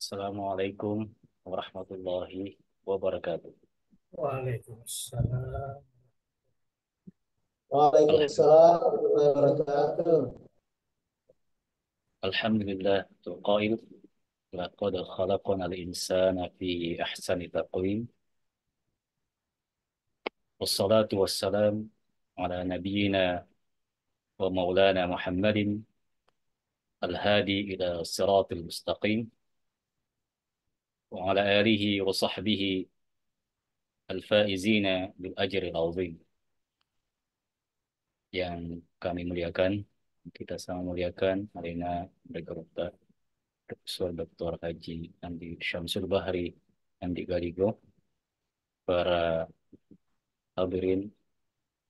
Assalamualaikum warahmatullahi wabarakatuh. Waalaikumsalam. Alham- Waalaikumsalam warahmatullahi wabarakatuh. Alhamdulillah tuqail laqad khalaqana al-insana fi ahsani taqwim wassalatu wassalam ala nabiyyina wa maulana Muhammadin al-hadi ila siratil mustaqim wa ala alihi wa sahbihi al-faizina bil ajri al-azim. Yang kami muliakan, kita sama muliakan Alina Bergerutta Profesor Dr. Haji Andi Syamsul Bahri Andi Galigo, para hadirin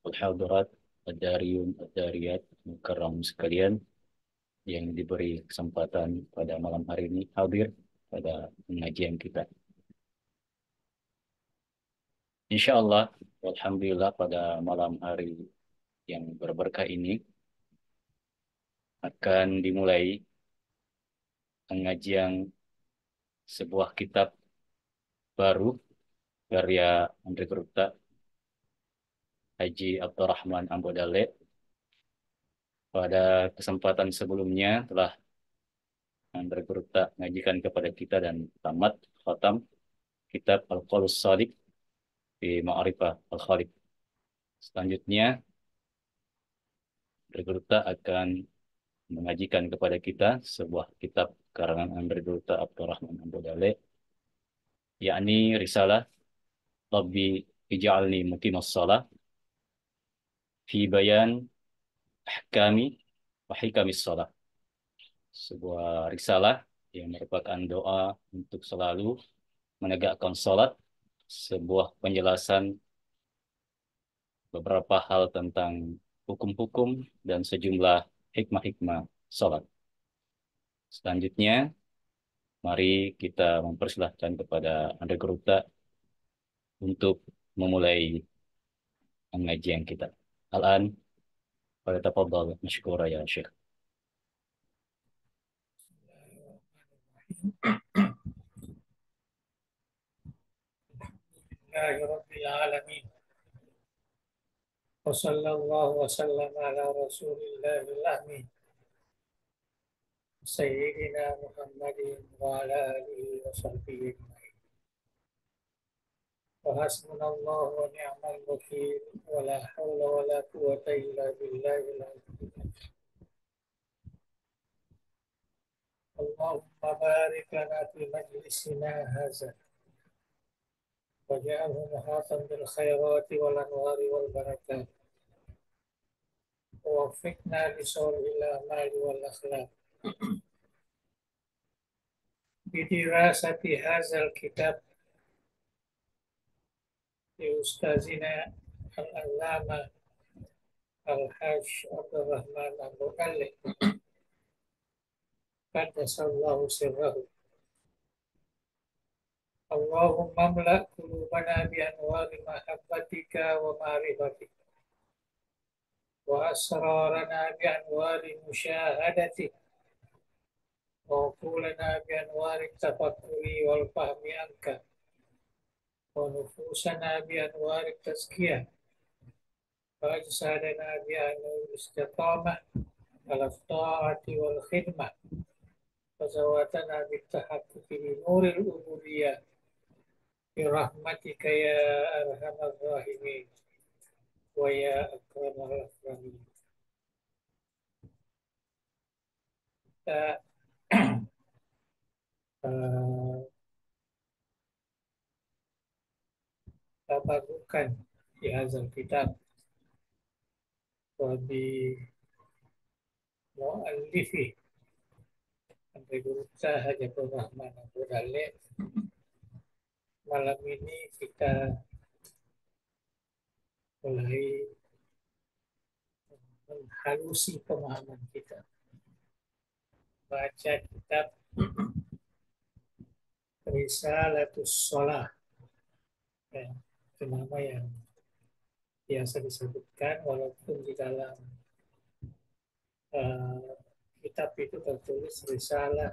wal hadirat, ad-dariyun ad-dariyat mukarram sekalian yang diberi kesempatan pada malam hari ini hadir pada pengajian kita. Insya Allah, alhamdulillah pada malam hari yang berberkah ini akan dimulai pengajian sebuah kitab baru karya Andre Gruta Haji Abdurrahman Ambodale. Pada kesempatan sebelumnya telah Andre Gruta mengajikan kepada kita dan tamat khatam kitab Al-Qaulus Shadiq di Ma'rifah Al-Khaliq. Selanjutnya, Andre Gruta akan mengajikan kepada kita sebuah kitab karangan Andre Gruta Abdurrahman Ambodale, yakni Risalah Rabbi Ij'alni Muqimas Shalah fi Bayan Ahkami wa Hikamis Shalah. Sebuah risalah yang merupakan doa untuk selalu menegakkan salat, sebuah penjelasan beberapa hal tentang hukum-hukum dan sejumlah hikmah-hikmah salat. Selanjutnya, mari kita mempersilahkan kepada Anda Gruta untuk memulai pengajian kita. Al-an, pada tafadhal masykura ya Syekh. Rabbil alamin. Wa sallallahu wa sallam ala rasulillahil amin. Sayyidina Muhammadin wa ala alihi wa sahbihi ajma'in. Wa hasbunallahu wa ni'mal wakil wa la hawla wa la quwwata illa billahil aliyyil. Allahumma barik lana fi majlisina hadza waj'alhu muhatan bil khairati wal anwari wal barakat. ووفقنا لصالح الأعمال والأخلاق بدراسة هذا الكتاب لأستاذنا العلامة الحاج عبد الرحمن أبو علي قدس الله سره. اللهم املأ قلوبنا بأنوار محبتك ومعرفتك وأسرارنا بأنوار مشاهدتك وعقولنا بأنوار التفكر والفهم عنك ونفوسنا بأنوار التزكية وأجسادنا بأنوار الاستقامة على الطاعة والخدمة وزواتنا بالتحقق بنور الألوهية برحمتك يا أرحم الراحمين ويا أكرم الأكرمين. Kita tabarukan di hazal kitab wa bi muallifi Sampai Guru Hajatul Rahman Abu Dalil. Malam ini kita mulai menghalusi pemahaman kita. Baca kitab Risalatus Shalah, ya, itu nama yang biasa disebutkan walaupun di dalam uh, kitab itu tertulis Risalah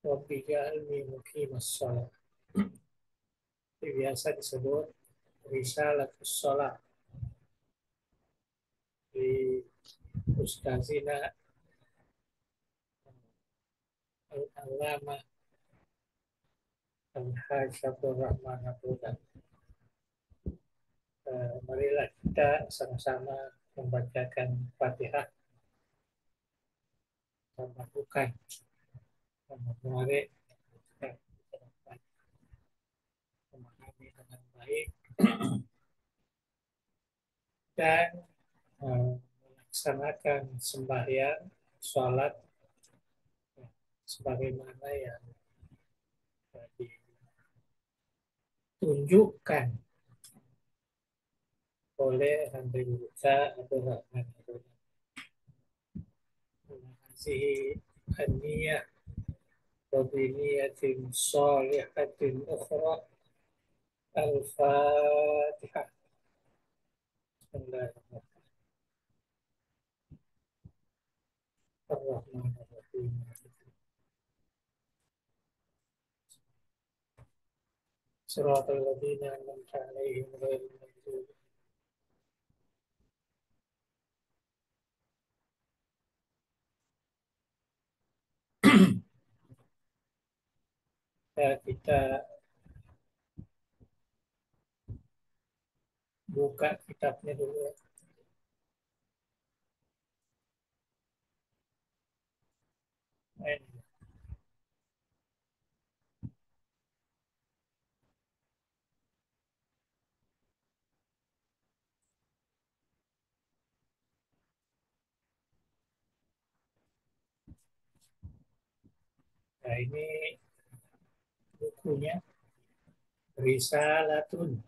Rabbi ja'alni muqimas shalah. Itu biasa disebut risalatus shalah di Ustazina Al-Allamah Al-Hajj Abdul Rahman Abdul. Marilah kita sama-sama membacakan Fatihah dan melakukan mari kita dapat memahami dengan baik dan melaksanakan sembahyang, sholat sebagaimana yang ditunjukkan oleh Handi Musa Abdul Rahman Abdul. Hazihi an-niyah wa bi niyatin shalihatin ukhra. Al-Fatihah. Bismillahirrahmanirrahim. Siratal ladzina an'amta 'alaihim ghairil maghdubi. Ya, kita buka kitabnya dulu ya. Nah, ini bukunya Risalatun.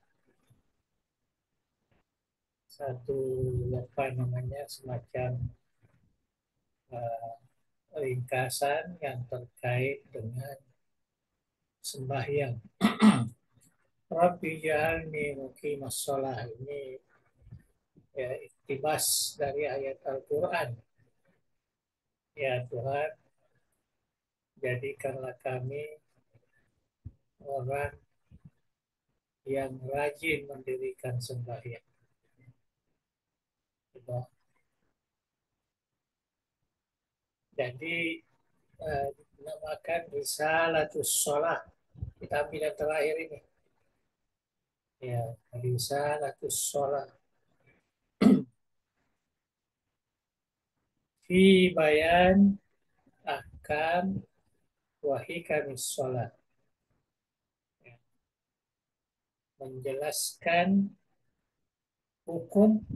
Satu apa namanya semacam uh, ringkasan yang terkait dengan sembahyang. Rabbi ja'alni muqimas shalah, ini ya iktibas dari ayat Al-Quran. Ya Tuhan, jadikanlah kami orang yang rajin mendirikan sembahyang. Jadi dinamakan Risalatus Shalah. Kita ambil yang terakhir ini. Ya, Risalatus Shalah. Fi bayan ahkam wa hikamis shalah. Ya, menjelaskan hukum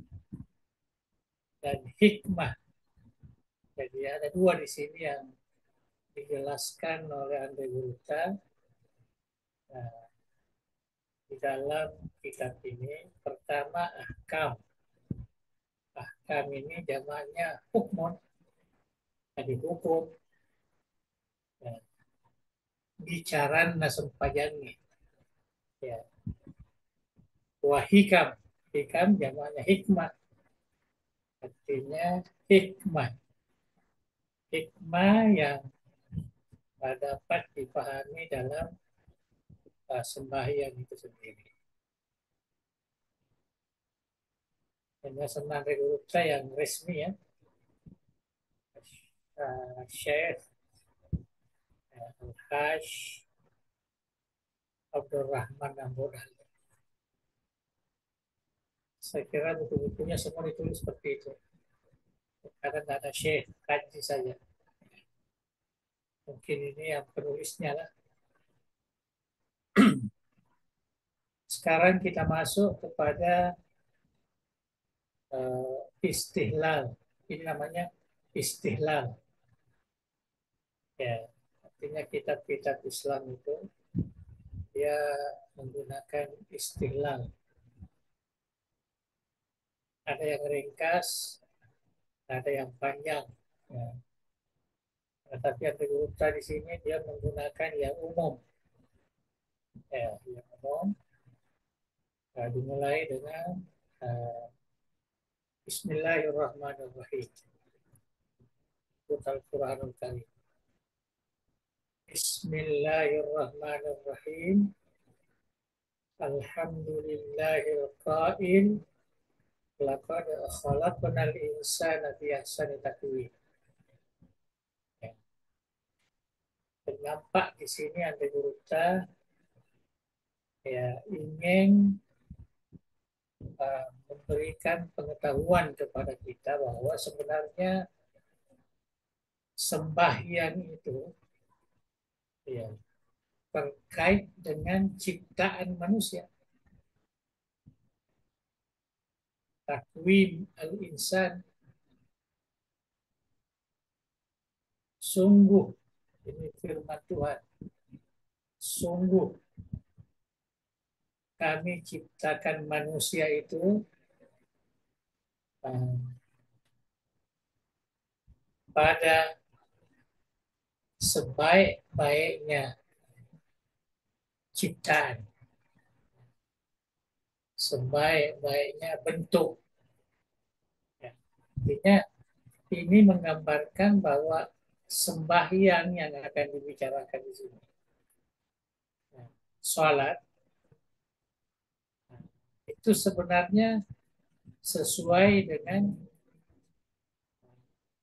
dan hikmah. Jadi ada dua di sini yang dijelaskan oleh Andre Gurita di dalam kitab ini. Pertama, ahkam. Ahkam ini jamaknya hukmun. Jadi hukum. Ya, bicaran nasempajannya. Ya. Wahikam. Hikam jamaknya hikmah. Artinya hikmah. Hikmah yang dapat dipahami dalam sembahyang itu sendiri. Dan senang regulasi yang resmi ya. Syekh Al-Hajj Abdul Rahman Abdul. Saya kira buku-bukunya semua ditulis seperti itu. Karena tidak ada Syekh Haji saja. Mungkin ini yang penulisnya lah. Sekarang kita masuk kepada istihlal. Ini namanya istihlal. Ya, artinya kitab-kitab Islam itu dia menggunakan istihlal. Ada yang ringkas, ada yang panjang. Ya. Tetapi yang diurutkan di sini dia menggunakan yang umum. Ya, yang umum. Nah, dimulai dengan Bismillahirrahmanirrahim. Al-Quranul Karim. Bismillahirrahmanirrahim. Alhamdulillahil qail. Laqad khalaqnal insana fi ahsani taqwim. Ya, nampak di sini ada gurita ya ingin memberikan pengetahuan kepada kita bahwa sebenarnya sembahyang itu ya terkait dengan ciptaan manusia. Takwim al-insan, sungguh, ini firman Tuhan, sungguh kami ciptakan manusia itu pada sebaik-baiknya ciptaan, sebaik-baiknya bentuk. Ya. Artinya ini menggambarkan bahwa sembahyang yang akan dibicarakan di sini, sholat, itu sebenarnya sesuai dengan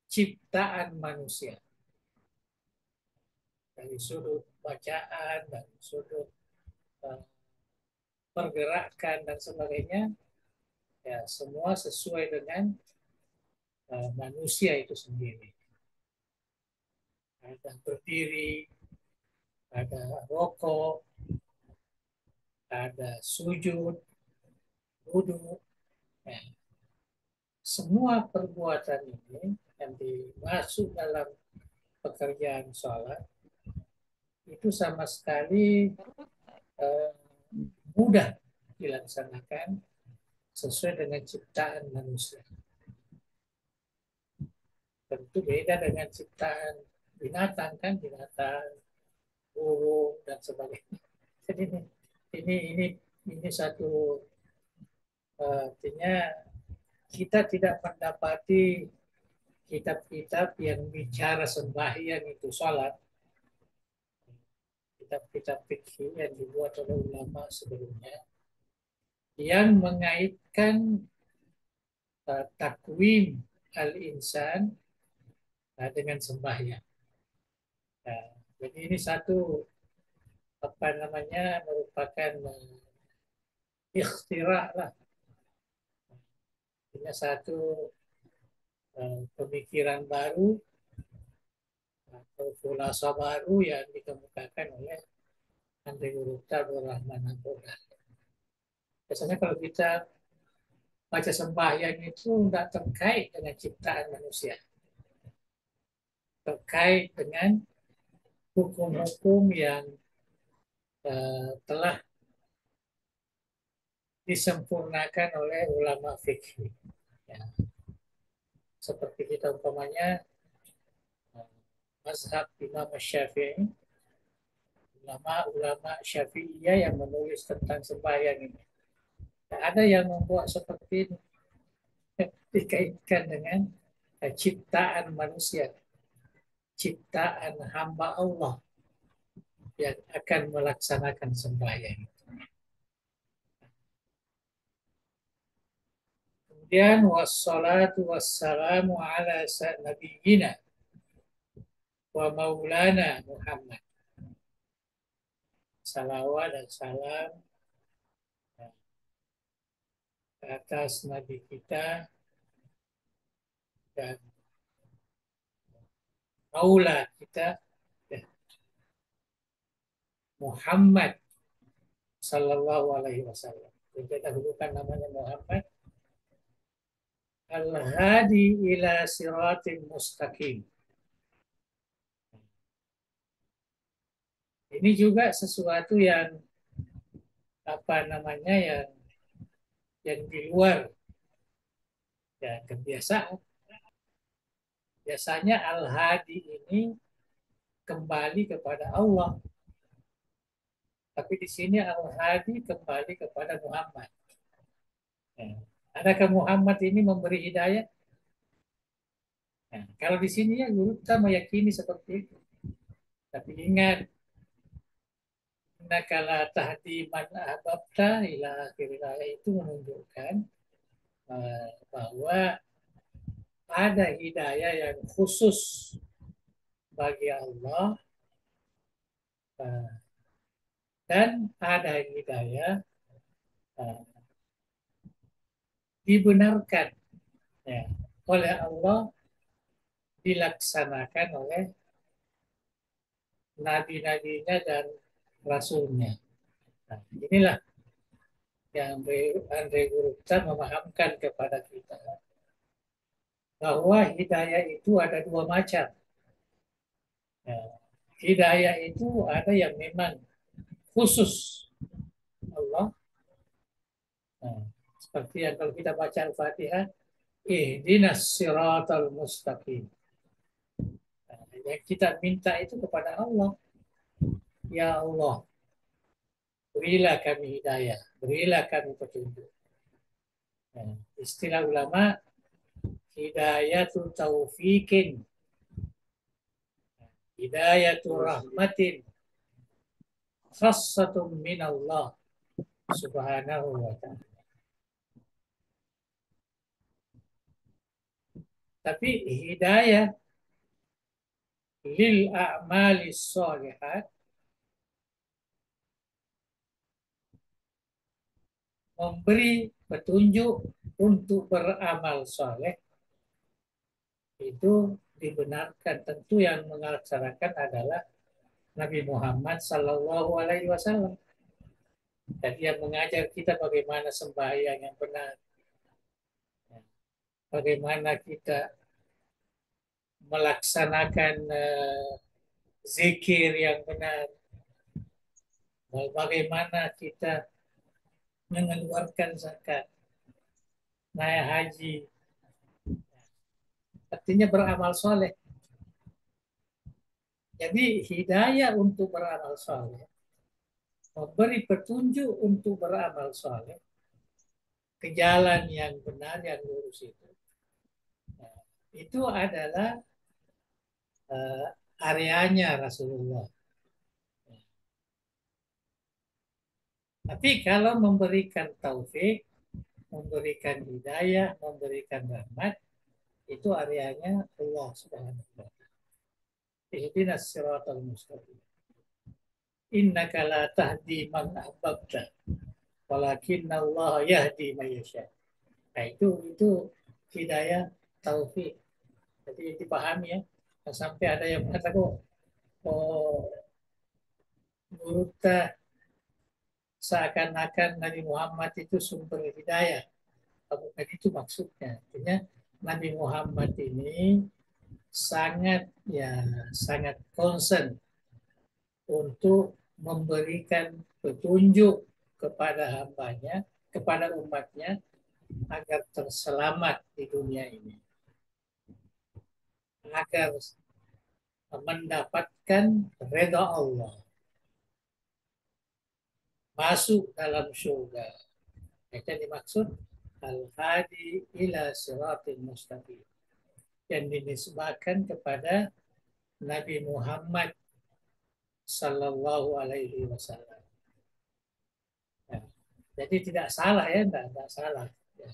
ciptaan manusia. Dari sudut bacaan, dari sudut pergerakan dan sebagainya, ya semua sesuai dengan manusia itu sendiri. Ada berdiri, ada rokok, ada sujud, duduk. Ya. Semua perbuatan ini yang dimasuk dalam pekerjaan sholat itu sama sekali mudah dilaksanakan sesuai dengan ciptaan manusia. Tentu beda dengan ciptaan binatang kan, binatang, burung dan sebagainya. Jadi ini satu artinya kita tidak mendapati kitab-kitab yang bicara sembahyang itu sholat, kitab-kitab fikih yang dibuat oleh ulama sebelumnya yang mengaitkan takwim al-insan dengan sembahyang. Nah, jadi ini satu apa namanya merupakan ikhtira lah, ini satu pemikiran baru atau khulasa baru yang dikemukakan oleh Andri Gurupta Rahman Abdullah. Biasanya kalau kita baca sembahyang itu tidak terkait dengan ciptaan manusia, terkait dengan hukum-hukum yang telah disempurnakan oleh ulama fikih. Ya. Seperti kita umpamanya mazhab Imam Syafi'i, ulama-ulama Syafi'iyah yang menulis tentang sembahyang ini. Nah, ada yang membuat seperti ini dikaitkan dengan ciptaan manusia, ciptaan hamba Allah yang akan melaksanakan sembahyang. Kemudian wassalatu wassalamu ala nabiyyina wa maulana Muhammad. Salawat dan salam atas Nabi kita dan maula kita Muhammad sallallahu alaihi wasallam. Kita dahulukan namanya Muhammad al-hadi ila siratin mustaqim. Ini juga sesuatu yang apa namanya yang di luar ya kebiasaan. Biasanya al-hadi ini kembali kepada Allah. Tapi di sini al-hadi kembali kepada Muhammad. Ya. Adakah Muhammad ini memberi hidayah? Nah, kalau di sini ya guru kita meyakini seperti itu. Tapi ingat, innaka la tahdi man ahbabta ila akhir ayat itu menunjukkan bahwa ada hidayah yang khusus bagi Allah eh, dan ada hidayah eh, dibenarkan ya, oleh Allah, dilaksanakan oleh nabi-nabinya dan rasulnya. Nah, inilah yang Andre Gurupta memahamkan kepada kita bahwa hidayah itu ada dua macam. Ya, hidayah itu ada yang memang khusus Allah. Nah, seperti yang kalau kita baca Al-Fatihah, ihdinas siratal mustaqim. Nah, yang kita minta itu kepada Allah. Ya Allah, berilah kami hidayah, berilah kami petunjuk. Nah, istilah ulama, hidayatul taufikin, hidayatul rahmatin, khassatun minallah subhanahu wa ta'ala. Tapi hidayah lil a'mali sholihat, memberi petunjuk untuk beramal soleh, itu dibenarkan. Tentu yang melaksanakan adalah Nabi Muhammad Sallallahu Alaihi Wasallam. Dan dia mengajar kita bagaimana sembahyang yang benar, bagaimana kita melaksanakan zikir yang benar, bagaimana kita mengeluarkan zakat, naik haji, artinya beramal soleh. Jadi hidayah untuk beramal soleh, memberi petunjuk untuk beramal soleh ke jalan yang benar, yang lurus itu. Nah, itu adalah areanya Rasulullah. Tapi kalau memberikan taufik, memberikan hidayah, memberikan rahmat, itu areanya Allah Subhanahu wa taala. Ihdinas siratal mustaqim. Innaka la tahdi man ahbabta, walakinna Allah yahdi man yasha. Nah, itu hidayah taufik. Jadi dipahami ya. Sampai ada yang mengatakan, oh, guru seakan-akan Nabi Muhammad itu sumber hidayah. Bukan itu maksudnya. Artinya Nabi Muhammad ini sangat sangat concern untuk memberikan petunjuk kepada hambanya, kepada umatnya agar terselamat di dunia ini, agar mendapatkan redha Allah, masuk dalam surga. Itu dimaksud al-hadi ila siratil mustaqim, yang dinisbahkan kepada Nabi Muhammad Sallallahu Alaihi Wasallam. Ya. Jadi tidak salah ya, tidak salah. Ya.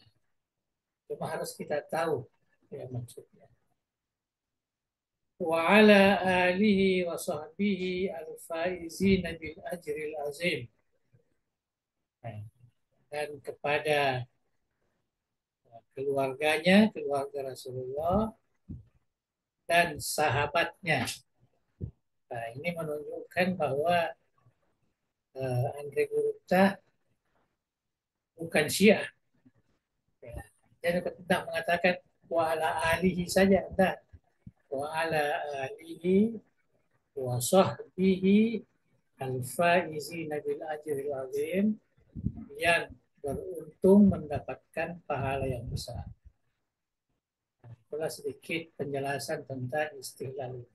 Cuma harus kita tahu ya maksudnya. Wa ala alihi wa sahbihi al-faizina bil ajril azim. Nah, dan kepada keluarganya, keluarga Rasulullah dan sahabatnya. Nah, ini menunjukkan bahwa Andre Gurupta bukan Syiah. Ya. Dia tidak mengatakan wa ala alihi saja, tidak. Wa ala alihi wa sahbihi al-faizina bil ajril azim, yang beruntung mendapatkan pahala yang besar. Itulah sedikit penjelasan tentang istihlal ini.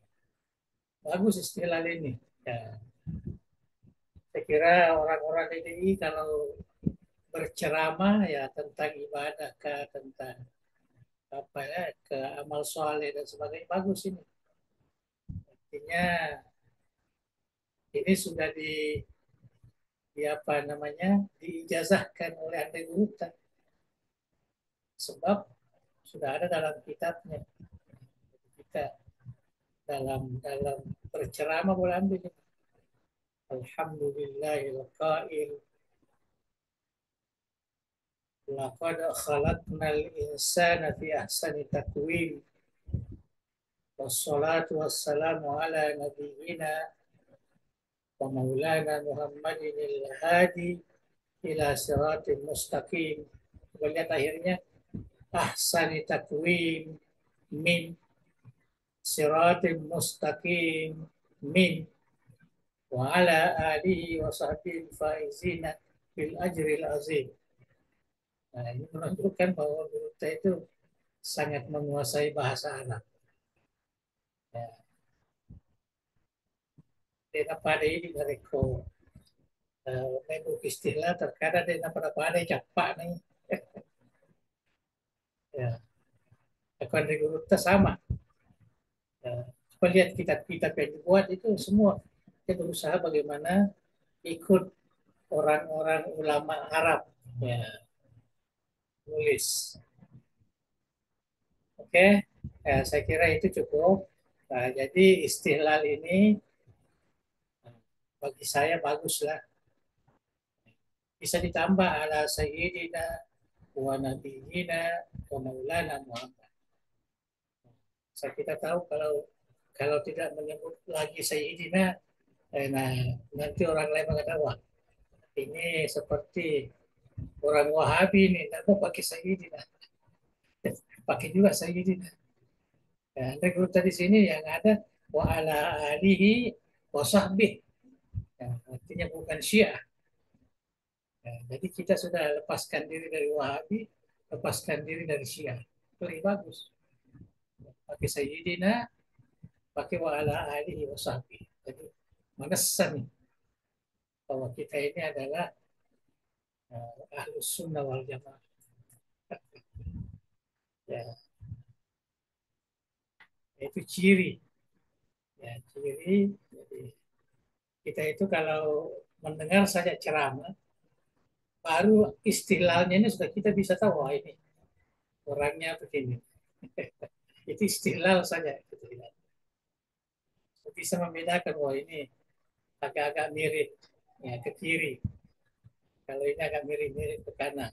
Bagus istihlal ini. Ya. Saya kira orang-orang ini kalau berceramah ya tentang ibadah, tentang apa ya, ke amal soleh dan sebagainya, bagus ini. Artinya Ini sudah di apa namanya diijazahkan oleh Anda Guru sebab sudah ada dalam kitabnya. Kita dalam dalam berceramah boleh ambil ini. Alhamdulillahil qail laqad khalaqnal insana fi ahsani taqwim wassalatu wassalamu ala nabiyyina wa maulana Muhammadin hadi ila siratin mustaqim. Kita lihat akhirnya ahsani taqwim min siratin mustaqim min wa ala alihi wa sahbihi faizina bil ajril azim. Nah, ini menunjukkan bahwa guru kita itu sangat menguasai bahasa Arab. Ya, dia pada ini dari ko menu istilah terkadang dia pada capak nih. Ya, akan dari guru kita sama. Ya, coba lihat kitab-kitab yang dibuat itu semua kita berusaha bagaimana ikut orang-orang ulama Arab ya nulis. Oke, ya, saya kira itu cukup. Nah, jadi istihlal ini bagi saya baguslah. Bisa ditambah ala sayyidina wa nabiyina wa maulana Muhammad. Saya kita tahu kalau kalau tidak menyebut lagi sayyidina, nah nanti orang lain mengatakan wah ini seperti orang Wahabi ini tidak mau pakai sayyidina, pakai juga sayyidina. Ya, ada kata di sini yang ada wa ala alihi wa sahbihi. Ya, artinya bukan Syiah. Ya, jadi kita sudah lepaskan diri dari Wahabi, lepaskan diri dari Syiah. Lebih bagus. Pakai Sayyidina, pakai wa ala alihi wa sahbihi. Jadi menesan bahwa kita ini adalah ahlus sunnah wal jamaah. Ya, itu ciri. Ya, ciri. Jadi kita itu kalau mendengar saja ceramah, baru istilahnya ini sudah kita bisa tahu wah ini orangnya begini. Itu istilah saja. Gitu. Bisa membedakan wah ini agak-agak mirip ya ke kiri. Kalau ini agak mirip-mirip ke kanan.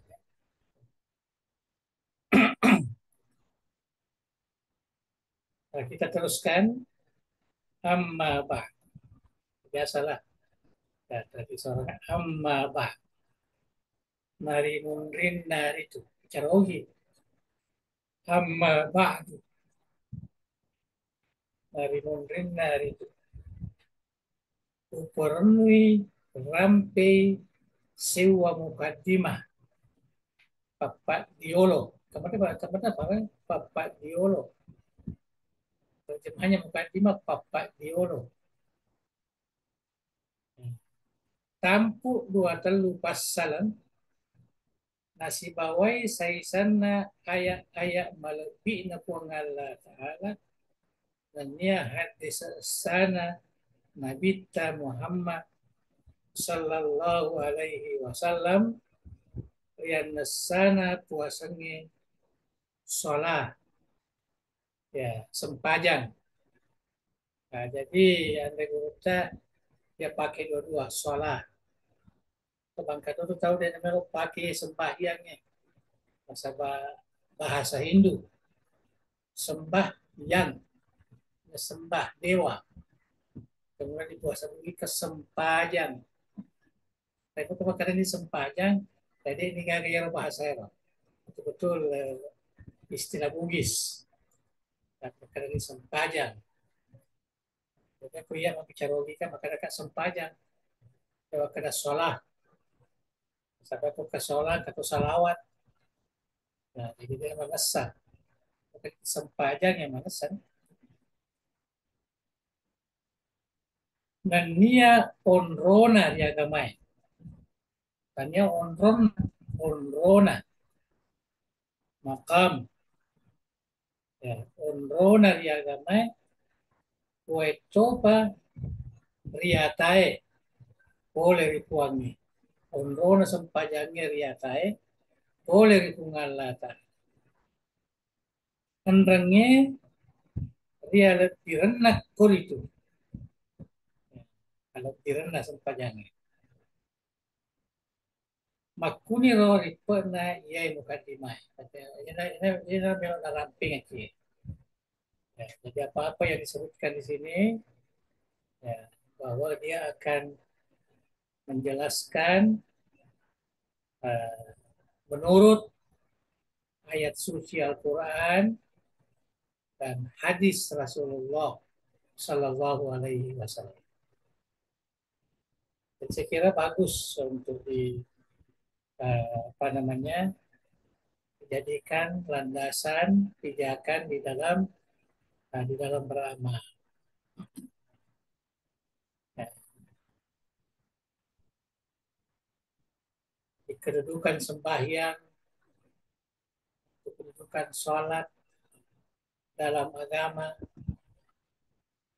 Nah, kita teruskan amma ba. Biasalah ya, tadi seorang amma ba. Nari nunrin nari itu. Bicara ogi. Amma ba. Nari nunrin nari itu. Upornui rampe sewa mukadimah. Papak diolo. Kemana apa? Papak diolo. Terjemahnya mukadimah papak diolo. Tampuk dua telu passalan nasi bawai saisana ayat-ayat malebi na puang Allah Ta'ala dan niya hadis sana Nabi Muhammad sallallahu alaihi wasallam yang sana puasanya sholat ya sempajang. Nah, jadi Anda Gurita dia pakai dua-dua sholat. Bangka itu tahu dia namanya pakai sembahyangnya bahasa bahasa Hindu sembah yang sembah dewa kemudian di puasa bumi kesempajang tapi kebakaran ini sempajang jadi ini gaya bahasa Arab betul-betul istilah Bugis dan kebakaran ini sempajang jadi aku yang bicara logika maka dekat sempajang kalau kena sholat sampai aku ke sholat atau salawat nah jadi dia mengesan sempajang yang mengesan dan dia onrona di agama dan dia onrona makam ya onrona di agama kue coba riatae boleh ripuangi. Onrono sempajangi riatae boleh ripungallata. Enrenge ria lebih rendah itu. Kalau rendah sempajangi. Makuni rori pernah ia mukadimah. Ini memang ramping aja. Ya, jadi apa-apa yang disebutkan di sini ya, bahwa dia akan menjelaskan uh, menurut ayat suci Al-Quran dan hadis Rasulullah Sallallahu Alaihi Wasallam. Dan saya kira bagus untuk apa namanya dijadikan landasan pijakan di dalam beramal. Ya, di kedudukan sembahyang, kedudukan sholat dalam agama,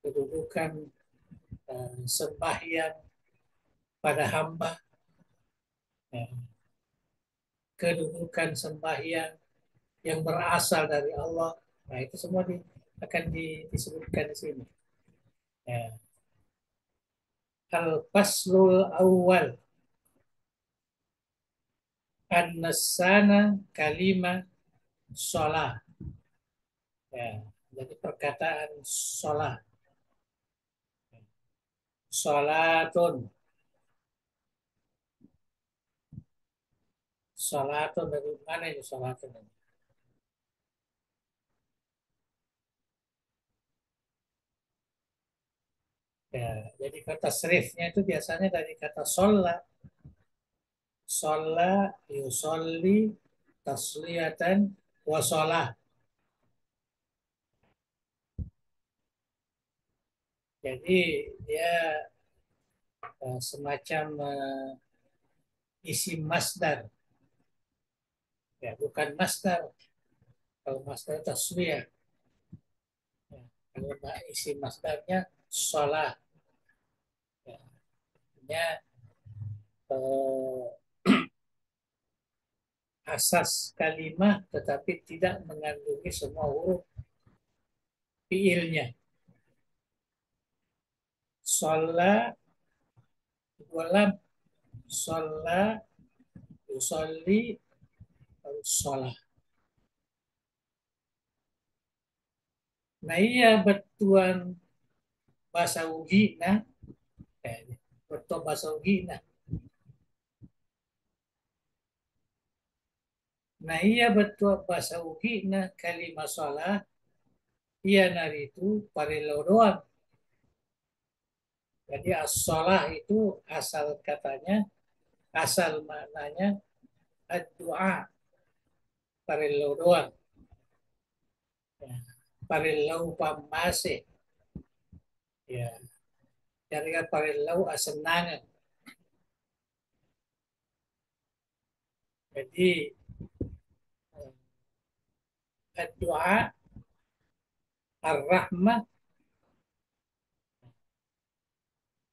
kedudukan sembahyang pada hamba, ya, kedudukan sembahyang yang berasal dari Allah. Nah, itu semua akan disebutkan di sini. Ya. Al-Faslul Awal An-Nasana Kalimah Sholat. Ya. Jadi perkataan sholat. Sholatun. Sholatun dari mana ini sholatun? Ya, jadi kata serifnya itu biasanya dari kata sholat. Sholat, yusolli, tasliyatan, wasolah. Jadi dia semacam isi masdar. Ya, bukan masdar. Kalau masdar tasliyah. Ya, kalau isi masdarnya sholat. Ya, artinya asas kalimat tetapi tidak mengandungi semua huruf fiilnya. Sholat, gulam, sholat, yusolli, sholat. Nah iya betuan bahasa ugi nah, betul bahasa ugi nah. Nah iya betul bahasa ugi nah kalimat sholat iya nari itu parilo doang. Jadi as-sholah itu asal katanya, asal maknanya ad-doa, parilo doang. Ya. Parilau pamase, ya. Dari parilau asenangan. Jadi ad-doa, ar-rahmah,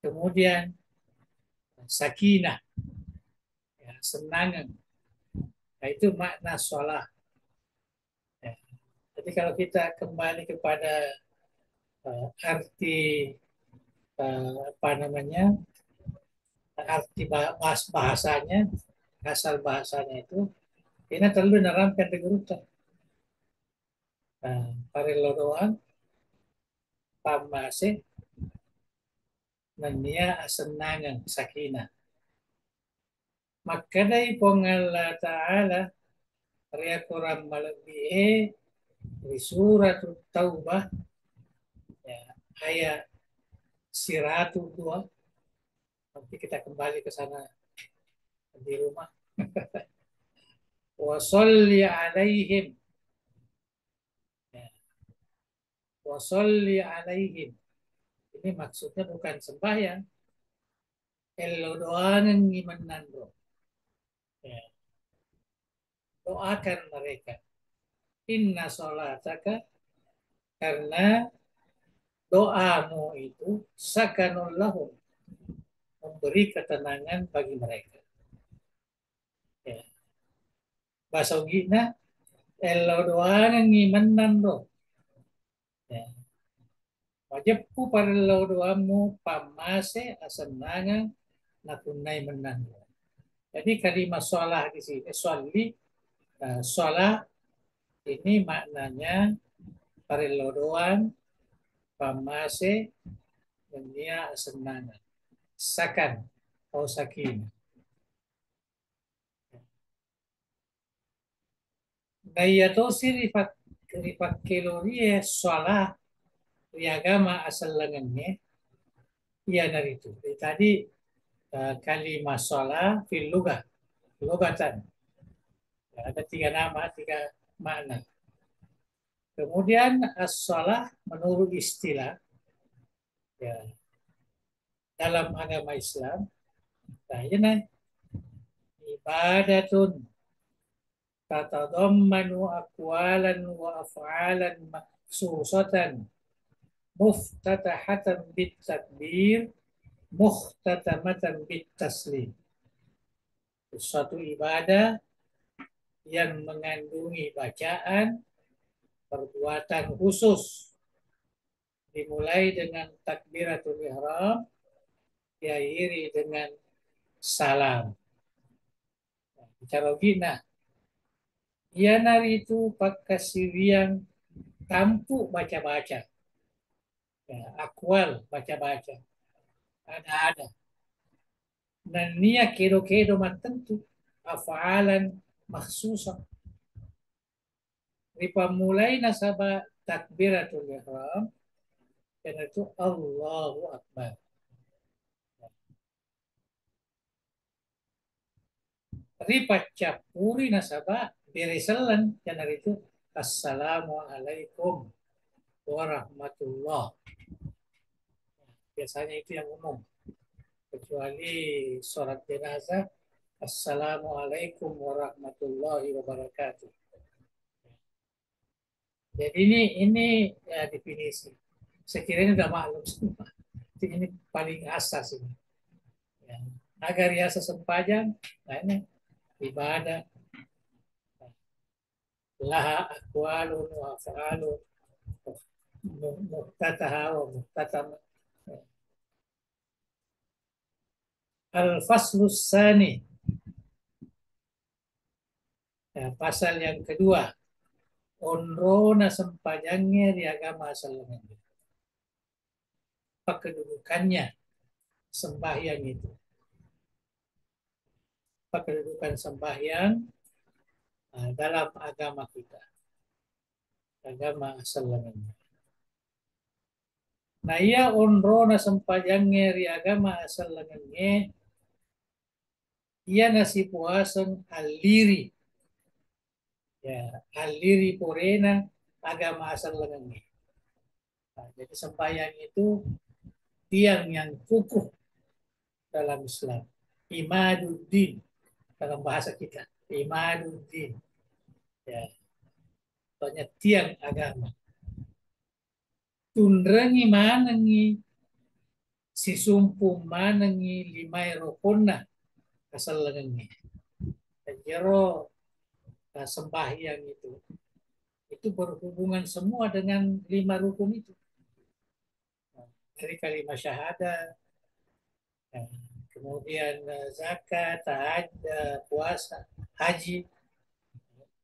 kemudian sakinah, ya, senangan. Nah, itu makna sholat. Ya. Jadi kalau kita kembali kepada arti apa namanya arti bahasanya, asal bahasanya itu, ini terlalu menerangkan kegurutan. Parilo doang, pamase, nania asenangan, sakinah. Maka dari Allah Ta'ala, Ria Quran Malabihe, di surat Taubah, ya, ayat 102, nanti kita kembali ke sana di rumah. Wasolli alaihim, ya, wasolli alaihim. Ini maksudnya bukan sembahyang, elo doangan ngimanan bro. Ya, doakan mereka. Inna sholataka karena doamu itu sakanul lahum, memberi ketenangan bagi mereka. Ya. Bahasa Ugina, elo doa ngimenan do. Ya. Wajibku parlo doamu pamase asenangan nakunai menan. Jadi kalimat sholah di sini, sholah ini maknanya parlo doang pamase dunia asenangan. Sakan atau sakin. Gaya tosi ripat kelorie sholah di agama asal lengannya. Iya dari itu. Jadi tadi kalimat sholah fil lugah, lugatan. Ya, ada tiga nama, tiga makna. Kemudian as-sholah menurut istilah ya, dalam agama Islam, nah ini ibadatun tatadammanu aqwalan wa af'alan maksusatan muftatahatan bit takbir mukhtatamatan bit taslim. Suatu ibadah yang mengandungi bacaan, perbuatan khusus, dimulai dengan takbiratul ihram, diakhiri dengan salam. Bicara gina, ia nari itu pakai siriang tampu baca-baca, ya, akwal baca-baca, ada. Dan nia kedo-kedo tentu afalan maksusah. Ripa mulai nasabah takbiratul ihram, dan itu Allahu Akbar. Ripa capuri nasabah berisalan, dan itu Assalamualaikum warahmatullah. Biasanya itu yang umum. Kecuali sholat jenazah, Assalamualaikum warahmatullahi wabarakatuh. Jadi ini ya, definisi. Sekiranya sudah maklum semua. Ini paling asas ini. Ya. Agar riasa sempajang, nah ini ibadah. Laha akwalun wa af'alun muhtataha wa muhtatam. Al-Faslus Sani. Ya, pasal yang kedua. Onrona sempajangnya di agama asal lengannya. Apa kedudukannya sembahyang itu? Apa kedudukan sembahyang dalam agama kita? Agama asal lengannya. Nah, ia onrona sempajangnya di agama asal lengannya. Ia nasi puasan aliri. Ya, aliri porena agama asal lengannya. Nah, jadi sembahyang itu tiang yang kukuh dalam Islam. Imaduddin dalam bahasa kita. Imaduddin. Ya, banyak tiang agama. Tundrangi manangi si sumpung manangi limai rokona asal lengannya. Jero sembahyang itu berhubungan semua dengan 5 rukun itu. Dari kalimat syahadat, kemudian zakat, puasa, haji.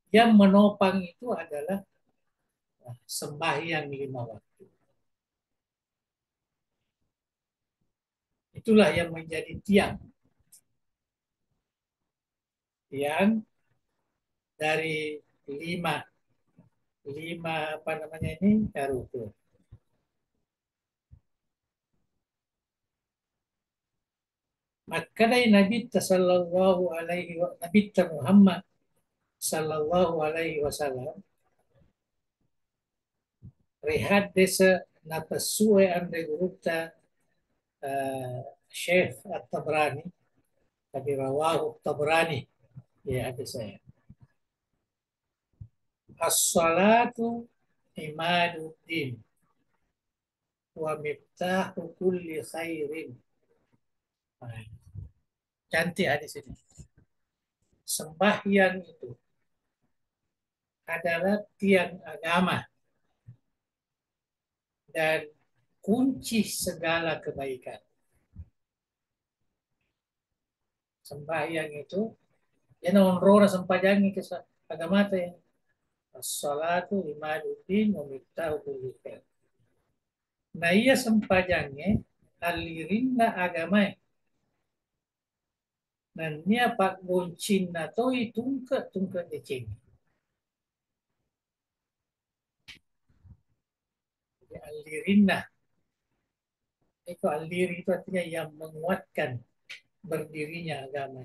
Yang menopang itu adalah sembahyang 5 waktu. Itulah yang menjadi tiang dari lima apa namanya ini rukun. Maka dari Nabi sallallahu alaihi Nabi Muhammad sallallahu alaihi wasallam rehat desa napasue ande gurupta Syekh At-Tabrani, tapi rawahu Tabrani, ya ada saya. As-salatu imaduddin. wa miftahu kulli khairin. Nah, cantik hadis ini. Sembahyang itu adalah tiang agama dan kunci segala kebaikan. Sembahyang itu ya non rora sembahyang ke agama teh. As-salatu imaduddin wa miftahu kulli khair. Nah iya sempajangnya alirinna agama. Nah niya pak boncin na to itungkat tungkat deceng. Alirinna itu aliri itu artinya yang menguatkan berdirinya agama.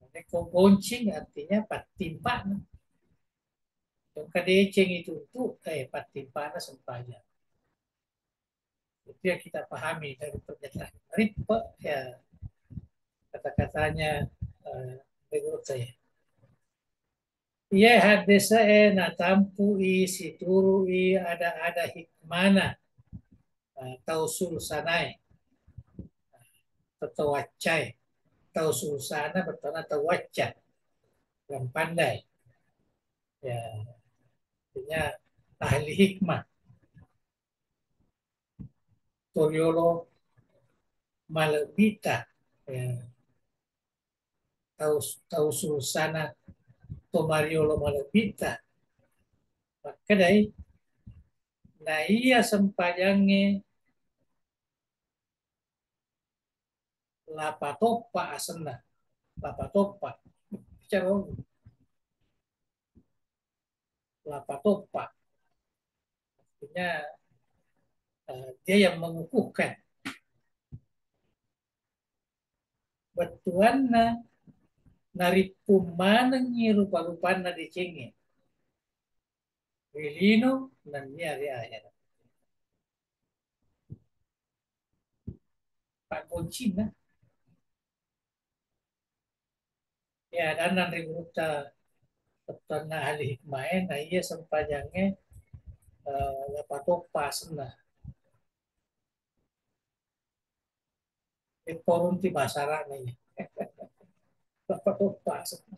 Kalau boncing artinya patimpa. Yung kadeceng itu patimpa na sempajang. Itu yang kita pahami dari pernyataan. Ripe ya kata-katanya menurut saya. Ia hadisa na tampu situru ada hikmana tausul sanai atau wacai tausul sana bertanda tawaca yang pandai ya artinya ahli hikmah Toriolo Malebita ya, tausul sana Tomariolo Malebita maka dari nah iya sempayangnya lapatopa asena lapatopa bicara lapatopa artinya dia yang mengukuhkan betuanna nari pumanangi rupa-rupana dicenge Wilino dan niari ayat Pak Concina ya dan nanti kita petana ahli hikmahen nah iya sempajangnya lapatopa asena forum di basara nih lapatopa asena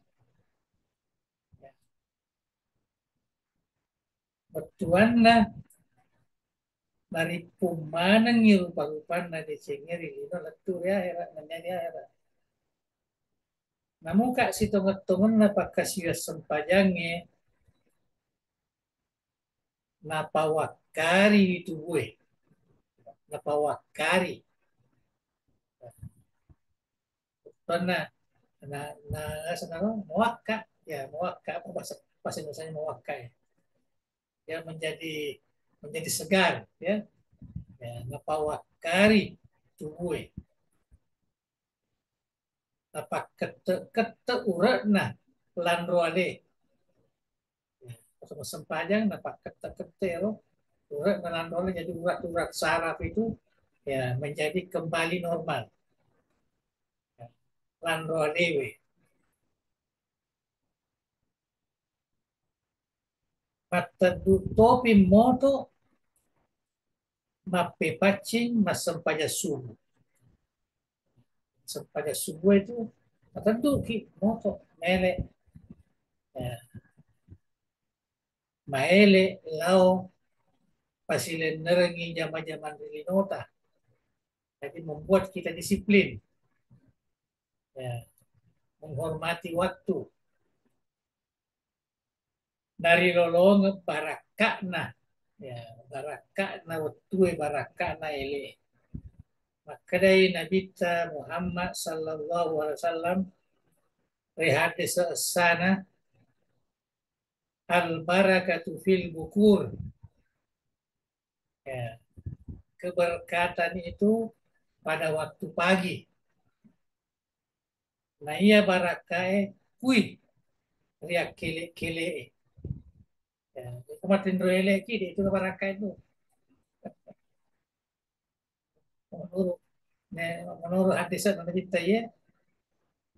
betuanna dari pumanang rupa-rupa na decengnya rilino letu ya era nanya dia era namun kak si tonget-tongen na pakasiya sempajangnya napawakari itu gue napawakari karena sekarang mewakka ya mewakka apa bahasa bahasa Indonesia mewakka ya menjadi segar ya ya napawakari itu gue apa kete uratna landroale ya, sempajang dapat kete lo urat landroale jadi urat-urat saraf itu ya menjadi kembali normal ya, landroale topi moto mape pacing masempaja subuh sempaja subuh itu tentu ki moto mele ya, maele lao pasilen nerengi zaman-zaman rilinota jadi membuat kita disiplin ya, menghormati waktu dari lolong barakakna ya barakakna watue barakakna ele maka dari Nabi Muhammad sallallahu alaihi wasallam rehadis sana al barakatu fil bukur ya, keberkatan itu pada waktu pagi nah iya barakae kui riak kele ya, kemarin roele itu baraka itu menurut menurut hadis Nabi ya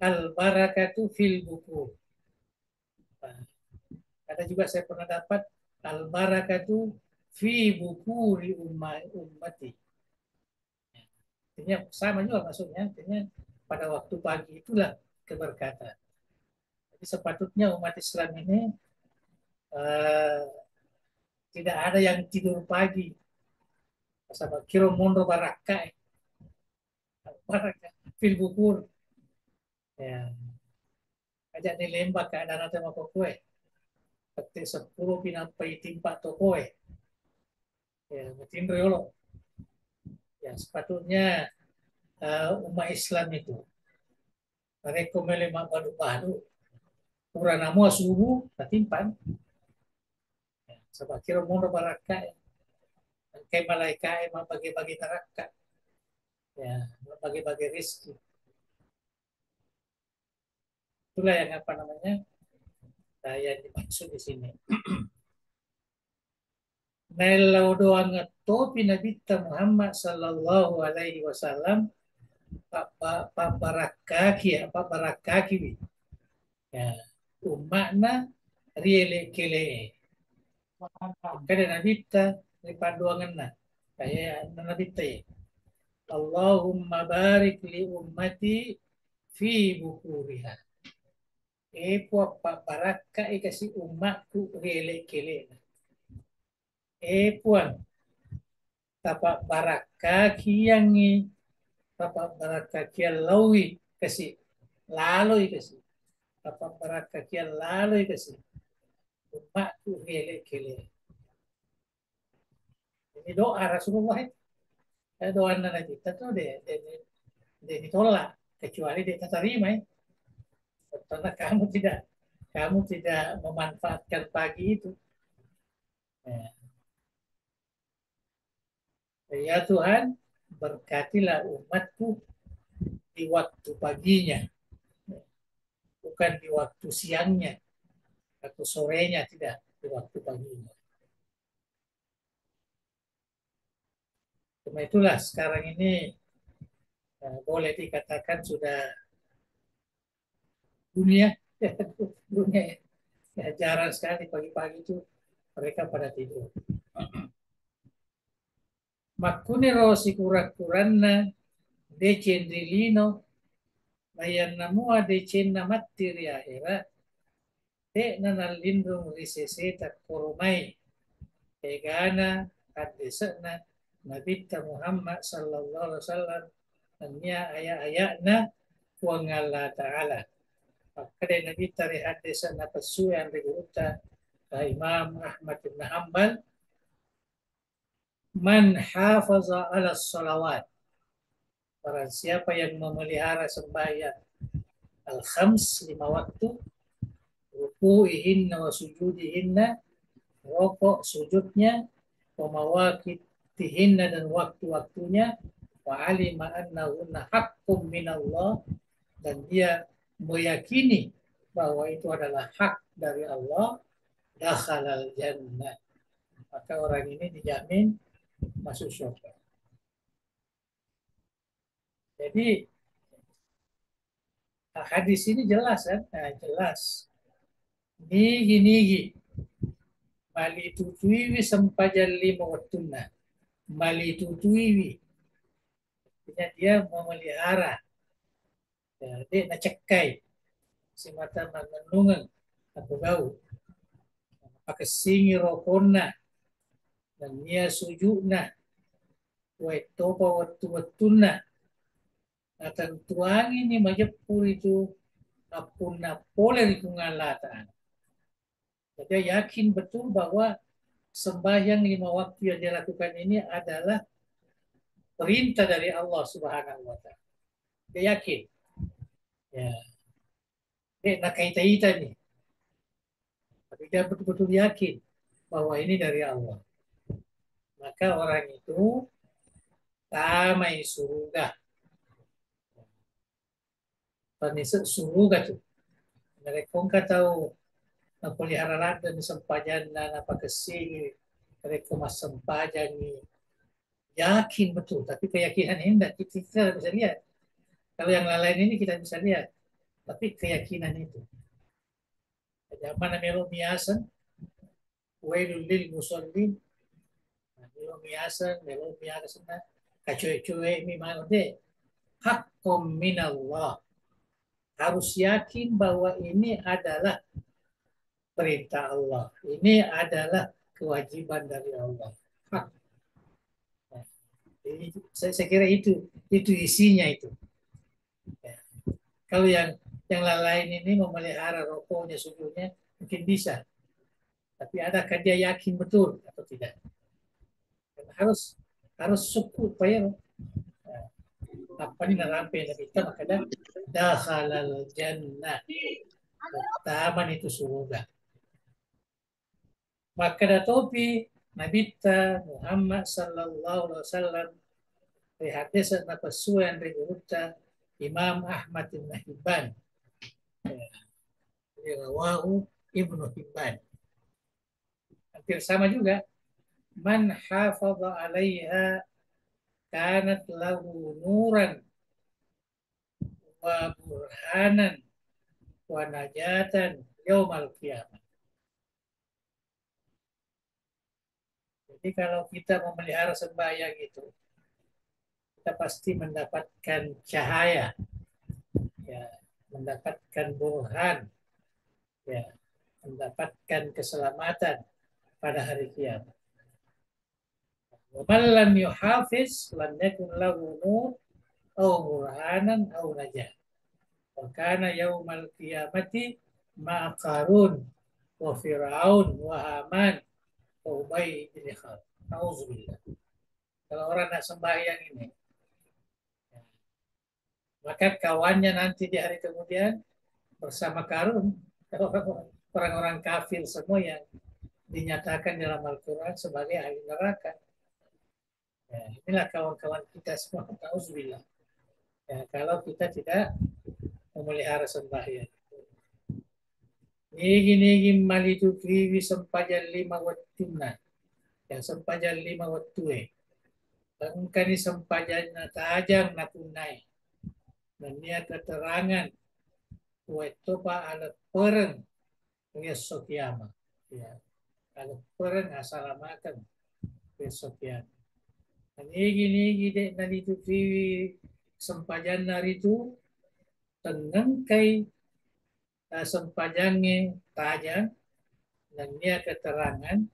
al barakatu fil buku. Nah, ada juga saya pernah dapat al barakatu fi bukuri ummati. Artinya sama juga maksudnya, artinya pada waktu pagi itulah keberkatan. Jadi sepatutnya umat Islam ini eh, tidak ada yang tidur pagi. Sama kiro mondo baraka, baraka fil bukur. Ya, ajak ni lembak keadaan nanti apa kue. Petik 10 pinampai timpa toko ya, betin yolo. Ya, sepatutnya umat Islam itu mereka melemak badu-badu. Uranamu subuh, tatimpan. Ya, sebab kira mondo baraka. Kay malaikat bagi-bagi neraka. Ya, bagi-bagi rezeki. Itulah yang apa namanya? Yang dimaksud di sini. Nailau doang topi Nabi Muhammad sallallahu alaihi wasallam pak barakaki pak barakaki ya umakna riele kele kada Nabi ta ni panduangan na kaya Nabi ta Allahumma barik li ummati fi bukuriha pak baraka kasih umatku riele kele puan tapak baraka kiyangi tapak baraka kian lawi kasih lalu kasih tapak baraka kian lalu kasih umatku hele kele. Ini doa Rasulullah itu. Doa Nabi kita tuh dia ditolak kecuali dia terima. Karena kamu tidak memanfaatkan pagi itu. Ya Tuhan, berkatilah umatku di waktu paginya, bukan di waktu siangnya atau sorenya, tidak, di waktu paginya. Cuma itulah sekarang ini boleh dikatakan sudah dunia dunia ya, jarang sekali pagi-pagi itu mereka pada tidur. Makune rosi kurak-kuranna decendrilino bayan namua decenna matiri akhirat te nanal lindung riseseta koromai tegana hadesena Nabi Muhammad sallallahu alaihi wasallam hanya ayat-ayatna wa ngalla ta'ala. Kada Nabi tari hadisan na pesu yang diguruta Imam Ahmad bin Hanbal man hafaza ala salawat barang siapa yang memelihara sembahyang al-khams 5 waktu ruku'ihinna wa sujudihinna rokok sujudnya wa mawaqitihinna dan waktu-waktunya wa alima annahunna haqqum minallah dan dia meyakini bahwa itu adalah hak dari Allah dakhalal jannah maka orang ini dijamin masuk surga. Jadi hadis ini jelas kan? Nah, jelas. Nigi mali tutuiwi sampajalli mawattunna. Mali tutuiwi. Artinya dia memelihara. Ya, dia nacekai. Si mata menungan atau bau. Pakai singi rokona. Dan dia sujudna. Waitopa wattu-wattuna. Nah, tentuang ini majapur itu apuna poler itu ngalataan. Jadi yakin betul bahwa sembahyang 5 waktu yang dilakukan ini adalah perintah dari Allah Subhanahu wa taala. Dia yakin. Ya. Dia nak kaita-ita nih. Tapi dia betul-betul yakin bahwa ini dari Allah. Maka orang itu tamai surga. Panisuk surga tuh. Mereka kan tahu pelihara dan sempajan dan apa kesini mereka mas sempajan nih yakin betul tapi keyakinan ini kita bisa lihat kalau yang lain ini kita bisa lihat tapi keyakinan itu zaman melo miasan wailul lil musallin Melumiasan na kacuy-cuy mi maude hakum minallah. Harus yakin bahwa ini adalah perintah Allah. Ini adalah kewajiban dari Allah. Hak. Jadi, saya kira itu isinya itu. Ya. Kalau yang lain ini memelihara rokoknya sungguhnya mungkin bisa, tapi adakah dia yakin betul atau tidak? Dan harus suku supaya apa ini narampe na kita makanya dakhalal jannah, taman itu surga. Maka datopi Nabi Muhammad sallallahu alaihi wasallam di hadis na pasuan dari urutta Imam Ahmad bin Hibban, rawahu Ibnu Hibban. Hampir sama juga. Man hafadha 'alaiha kanat lahu nuran wa burhanan wa najatan yaumal qiyamah. Jadi kalau kita memelihara sembahyang itu, kita pasti mendapatkan cahaya, ya, mendapatkan burhan, ya, mendapatkan keselamatan pada hari kiamat. Man lam yuhafiz lam yakun lahu nur au burhanan au najah. Wa kana yaumal qiyamati ma Qarun wa Fir'aun wa Haman wa Ubay bin Khalaf. Nauzubillah. Kalau orang nak sembahyang ini, maka kawannya nanti di hari kemudian bersama Qarun, orang-orang kafir semua yang dinyatakan dalam Al-Quran sebagai ahli neraka. Ya, inilah kawan-kawan kita semua. Nauzubillah. Ya, kalau kita tidak memelihara sembahyang. Nigi malitu kriwi sempajan 5 wattuna. Yang sempajan 5 wattue. Tangkani sempajan na tajang na punai. Dan niya keterangan itu pa alat pereng besok kiamat. Ya, alat pereng asalamakan besok kiamat. Nigi dek nalitu kriwi sempajan naritu tenang kay sempajangnya tajam dan dia keterangan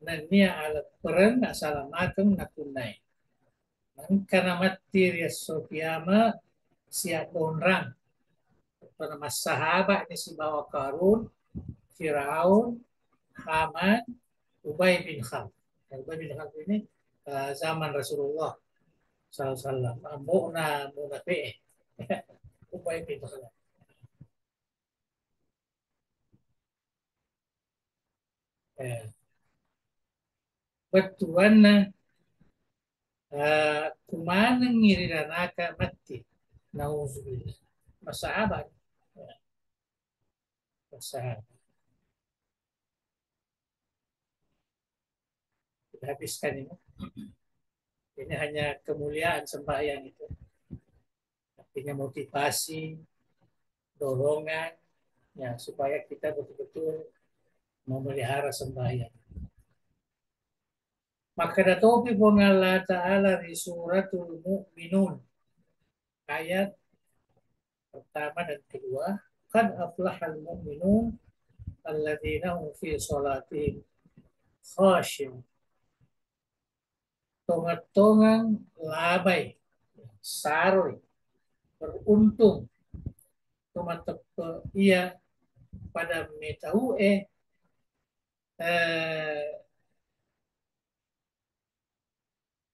dan dia alat perang assalamualaikum nakunai. Dan karena mati Sofiyama siap orang bernama sahabat ini si bawa Qarun, Firaun, Haman, Ubay bin Khalaf. Ubay bin Khalaf ini zaman Rasulullah SAW. Mu'na munafi'eh. Ubay bin Khalaf. Batuan kumana ngiriranaka mati. Nauzubillah. Masahabat. Masahabat. Kita habiskan ini. Ini hanya kemuliaan sembahyang itu. Artinya motivasi, dorongan, ya, supaya kita betul-betul memelihara sembahyang. Maka datopi pun Allah Ta'ala di suratul Mu'minun. Ayat pertama dan kedua. Qad aflahal mu'minun alladzina hum fi sholatihim khashi'un. Tongat-tongang labai, saroy, beruntung. Tumatap ia pada metau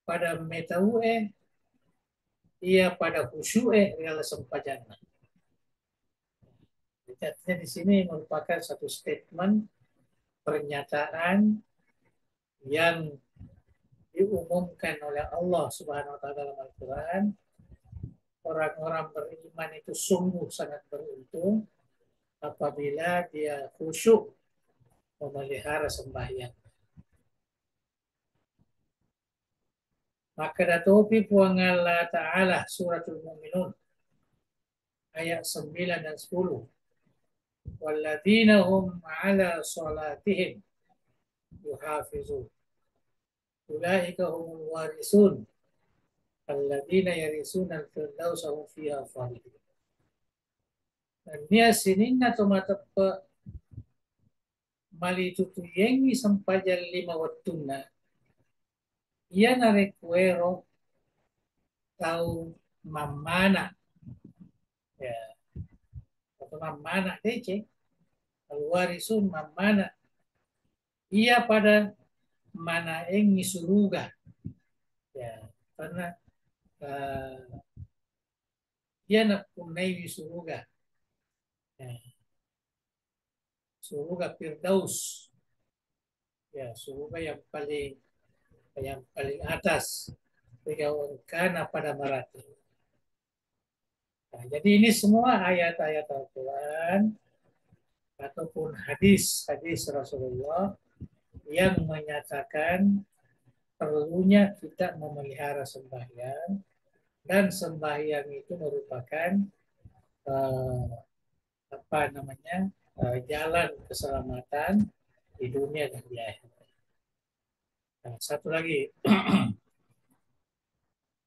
pada metau ia pada khusyu'e adalah sempajana. Artinya di sini merupakan satu statement pernyataan yang diumumkan oleh Allah Subhanahu wa taala dalam Al-Qur'an. Orang-orang beriman itu sungguh sangat beruntung apabila dia khusyuk memelihara sembahyang. Maka datopi puang Allah Ta'ala suratul Mu'minun ayat 9 dan 10. Walladzina hum ala salatihim yuhafizun. Ulaika humul warisun alladzina yarisuna al-firdausa hum fiha khalidun. Dan nia sininna tomatapa mali tutu yengi sampajan lima wattuna ia narekuero tau mamana ya atau mamana dece al-warisun mamana ia pada mana engi suruga ya karena uh, dia nak punai suruga ya, suruga Firdaus ya suruga yang paling atas karena pada marati. Nah, jadi ini semua ayat-ayat Al-Quran ataupun hadis-hadis Rasulullah yang menyatakan perlunya kita memelihara sembahyang dan sembahyang itu merupakan uh, apa namanya jalan keselamatan di dunia dan di akhirat. Nah, satu lagi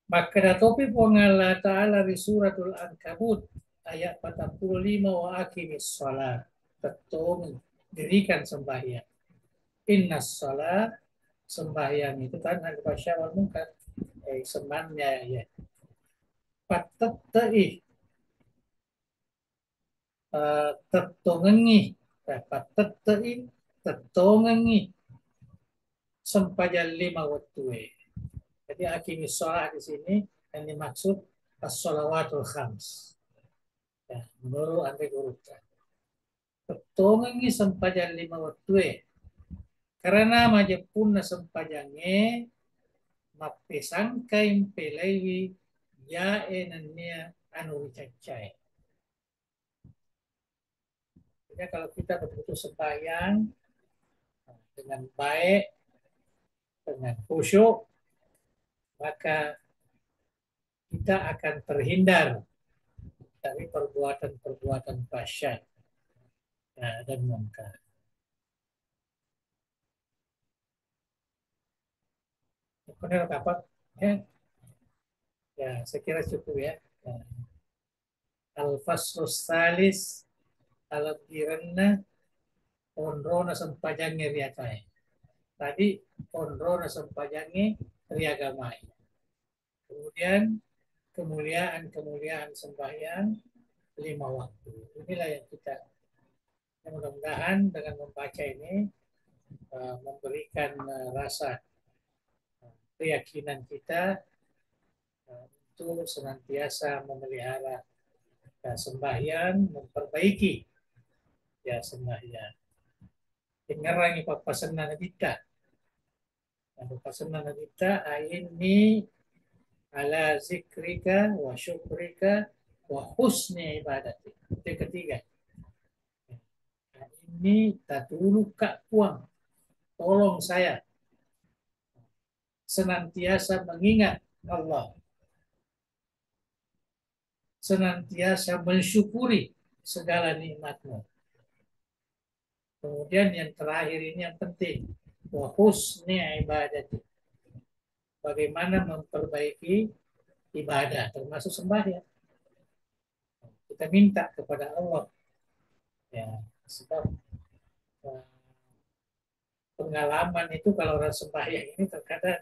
maka topi Allah Ta'ala di suratul Ankabut ayat 45 wa aqimis shalah. Betul dirikan sembahyang. Inna shalah sembahyang itu kan ada pasya wal munkar. Semannya ya. Patattai tertongengi. Patattai tertongengi sempajan lima waktu. Jadi aqimis shalah di sini yang dimaksud as-shalawatul khams. Ya, menurut Andre Guruta. Petongangi sempajan lima waktu. Karena majapun na sempajange mapesangkai pelewi ya enania anu cacai. Jadi kalau kita betul sembahyang dengan baik, dengan khusyuk, maka kita akan terhindar dari perbuatan-perbuatan fahsyat dan munkar. Kemudian apa? Ya, saya kira cukup ya. Al-Faslus Salis Al-Giranna Onrona Sampajangi Riatai. Tadi Onrona Sampajangi Riagamai. Kemudian kemuliaan sembahyang 5 waktu. Inilah yang kita mudah-mudahan dengan membaca ini memberikan rasa keyakinan kita untuk senantiasa memelihara sembahyang, memperbaiki ya sembahyang. Ingarangi papasan na kita. Papasan na kita ini ala zikrika wa syukrika wa husni ibadati. Itu yang ketiga. Ini tatulu kak puang. Tolong saya senantiasa mengingat Allah. Senantiasa mensyukuri segala nikmat-Mu. Kemudian yang terakhir ini yang penting. Wa husni ibadati. Bagaimana memperbaiki ibadah, termasuk sembahyang. Kita minta kepada Allah. Ya, sebab pengalaman itu kalau orang sembahyang ini terkadang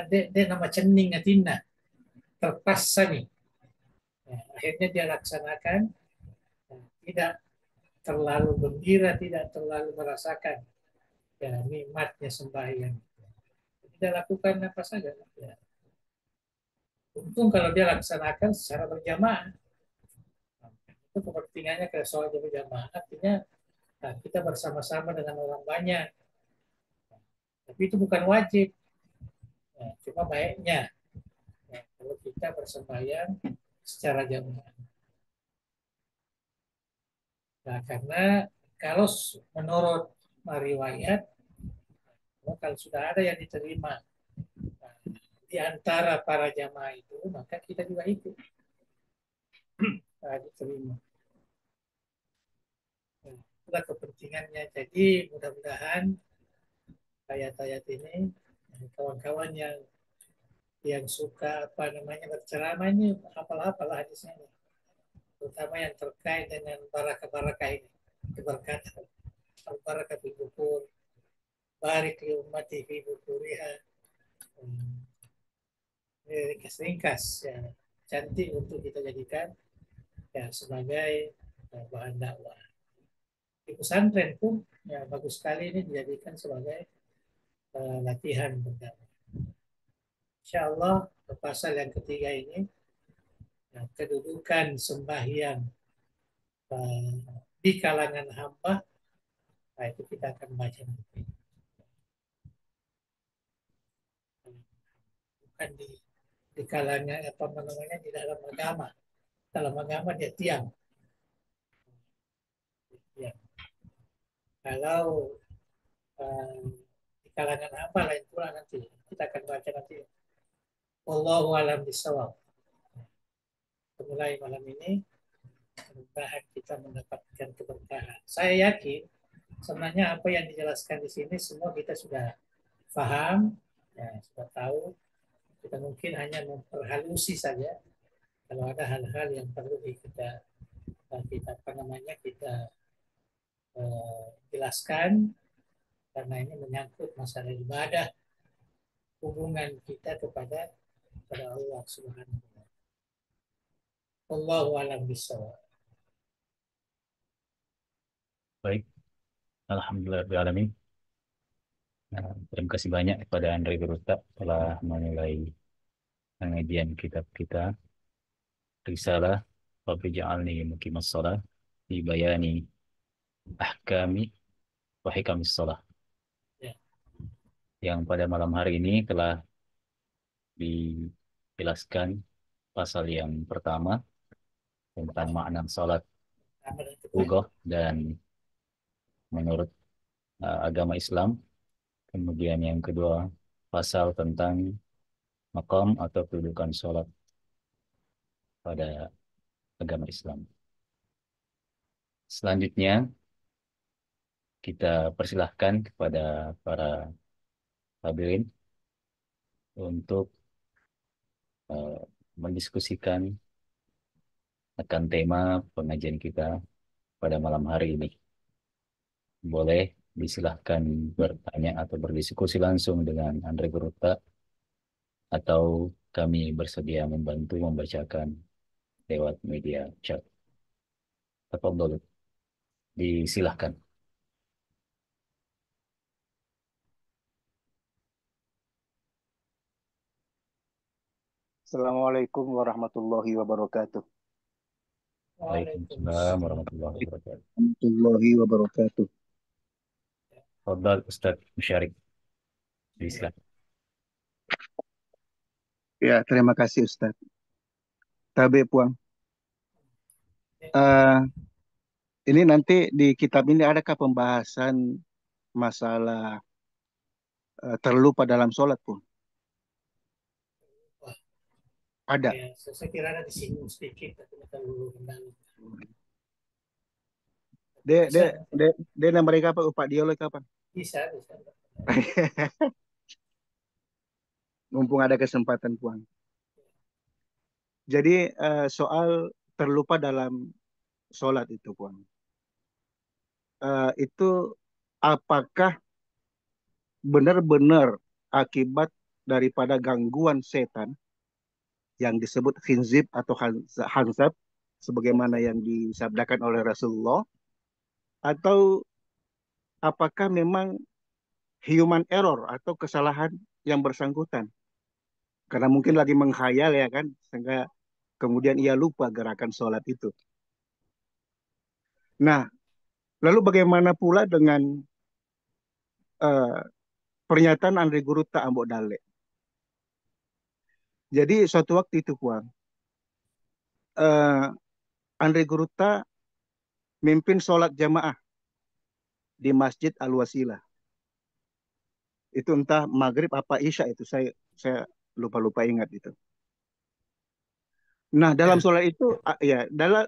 dia nama cening atina terpaksa nih. Ya, akhirnya dia laksanakan tidak terlalu gembira, tidak terlalu merasakan ya, nikmatnya sembahyang. Dia lakukan apa saja. Ya. Untung kalau dia laksanakan secara berjamaah. Itu kepentingannya kalau soal berjamaah artinya kita bersama-sama dengan orang banyak. Tapi itu bukan wajib. Ya, cuma baiknya ya, kalau kita bersembahyang secara jamaah. Nah, karena kalau menurut riwayat, kalau sudah ada yang diterima nah, di antara para jamaah itu, maka kita juga ikut diterima. Nah, itulah kepentingannya. Jadi mudah-mudahan ayat-ayat ini. Kawan-kawan yang suka berceramah ini hafal-hafal hadisnya ini. Terutama yang terkait dengan barakah-barakah ini, keberkatan. Al-barakah fi bukur, barik li ummati fi bukuriha. Ringkas-ringkas ya, cantik untuk kita jadikan ya sebagai bahan dakwah. Di pesantren pun ya bagus sekali ini dijadikan sebagai latihan berdakwah. Insya Allah pasal yang ketiga ini ya, kedudukan sembahyang di kalangan hamba, nah itu kita akan baca nanti. Bukan di kalangan apa namanya di dalam agama. Dalam agama dia tiang. Ya. Kalau di kalangan hamba lain pula nanti kita akan baca nanti. Wallahu alam bisawab. Mulai malam ini mudah-mudahan kita mendapatkan keberkahan. Saya yakin sebenarnya apa yang dijelaskan di sini semua kita sudah paham, ya, sudah tahu. Kita mungkin hanya memperhalusi saja. Kalau ada hal-hal yang perlu kita apa namanya kita jelaskan karena ini menyangkut masalah ibadah, hubungan kita kepada Allah Subhanahu wa taala. Wallahu a'lam bishawab. Baik, alhamdulillah. Nah, terima kasih banyak kepada Andre Beruta telah memulai pengajian kitab kita Risalah Rabbi Ja'alni Muqimas Shalah di bayani ahkami wa hikamis shalah, Ya. yang pada malam hari ini telah dijelaskan pasal yang pertama tentang makna salat ugoh dan menurut agama Islam. Kemudian yang kedua pasal tentang maqam atau kedudukan salat pada agama Islam. Selanjutnya kita persilahkan kepada para hadirin untuk mendiskusikan akan tema pengajian kita pada malam hari ini. Boleh disilahkan bertanya atau berdiskusi langsung dengan Andre Guruta, atau kami bersedia membantu membacakan lewat media chat. Tafadhol, disilahkan. Assalamualaikum warahmatullahi wabarakatuh. Waalaikumsalam warahmatullahi wabarakatuh. Warahmatullahi wabarakatuh. Tafadhol Ustaz Musyarik. Silakan. Ya, terima kasih Ustaz. Tabe Puang. Ini nanti di kitab ini adakah pembahasan masalah terlupa dalam sholat pun? Ada. Ya, saya kira ada disinggung sedikit tapi terlalu mendalam. Dia mereka apa upak dialog kapan? Bisa. Mumpung ada kesempatan Puang. Jadi soal terlupa dalam sholat itu Puang. Itu apakah benar-benar akibat daripada gangguan setan yang disebut khinzib atau hanzab sebagaimana yang disabdakan oleh Rasulullah, atau apakah memang human error atau kesalahan yang bersangkutan karena mungkin lagi menghayal ya kan, sehingga kemudian ia lupa gerakan sholat itu. Nah, lalu bagaimana pula dengan pernyataan Andre Guruta Ambok Dale? Jadi suatu waktu itu Puang, Andre Guruta mimpin sholat jamaah di Masjid Al-Wasilah. Itu entah maghrib apa isya itu, saya lupa ingat itu. Nah, dalam sholat itu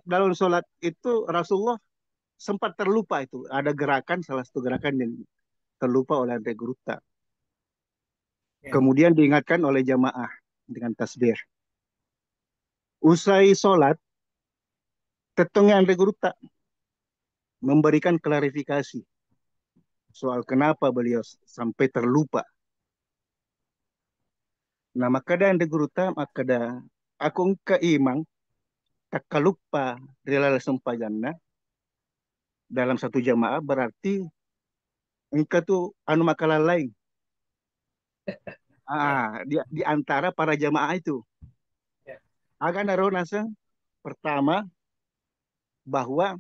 dalam sholat itu Rasulullah sempat terlupa itu. Ada gerakan, salah satu gerakan yang terlupa oleh Andre Guruta. Ya. Kemudian diingatkan oleh jamaah dengan tasbih. Usai sholat, tetungnya Andre Guru tak memberikan klarifikasi soal kenapa beliau sampai terlupa. Nah, maka da Andre Guru tak maka da aku engka imang tak lupa rela sempajanna dalam satu jamaah berarti engka tuh anu makalah lain. Ya. Di antara para jamaah itu. Ya. Akan naruh naseng pertama bahwa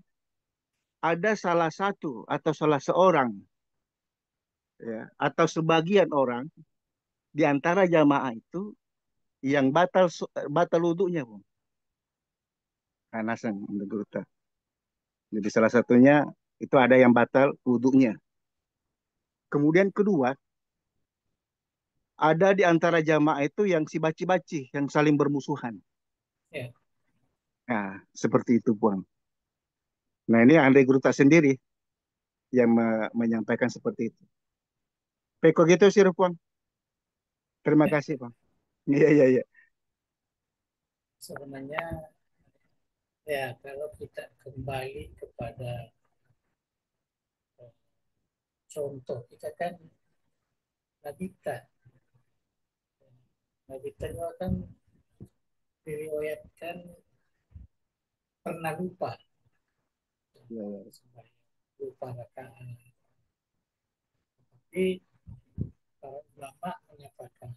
ada salah satu atau salah seorang ya, atau sebagian orang di antara jamaah itu yang batal wudhunya, Bung. Nah, naseng menurut kita. Jadi salah satunya itu ada yang batal wudhunya. Kemudian kedua, ada di antara jamaah itu yang si baci-baci, yang saling bermusuhan. Ya. Nah, seperti itu, Bung. Nah, ini Andre Gruta sendiri yang menyampaikan seperti itu. Peko gitu sih, Bung. Terima kasih, Bang. Iya, iya, iya. Sebenarnya ya kalau kita kembali kepada contoh kita kan Nabi kita. Nabi kita juga kan diriwayatkan pernah lupa. Iya, iya. Lupa rakaat. Tapi para ulama menyatakan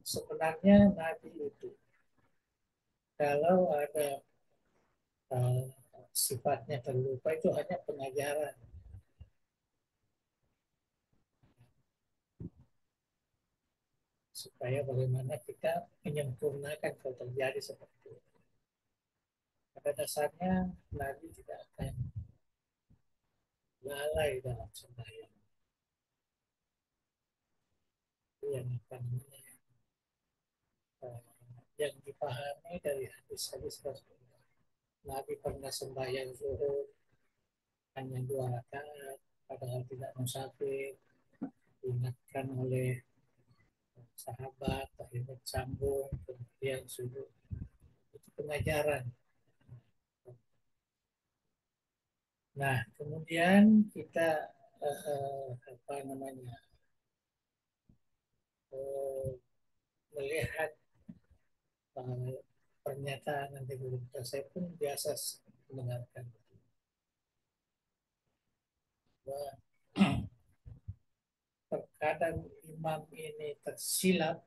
sebenarnya Nabi itu kalau ada uh, sifatnya terlupa itu hanya pengajaran supaya bagaimana kita menyempurnakan kalau terjadi seperti itu. Pada dasarnya Nabi tidak akan lalai dalam sembahyang. Itu yang yang dipahami dari hadis-hadis Rasulullah. Nabi pernah sembahyang zuhur hanya 2 rakaat, padahal tidak musafir, diingatkan oleh sahabat, akhirnya sambung, kemudian sujud. Itu pengajaran. Nah, kemudian kita apa namanya melihat pernyataan nanti guru kita, saya pun biasa mendengarkan bahwa terkadang imam ini tersilap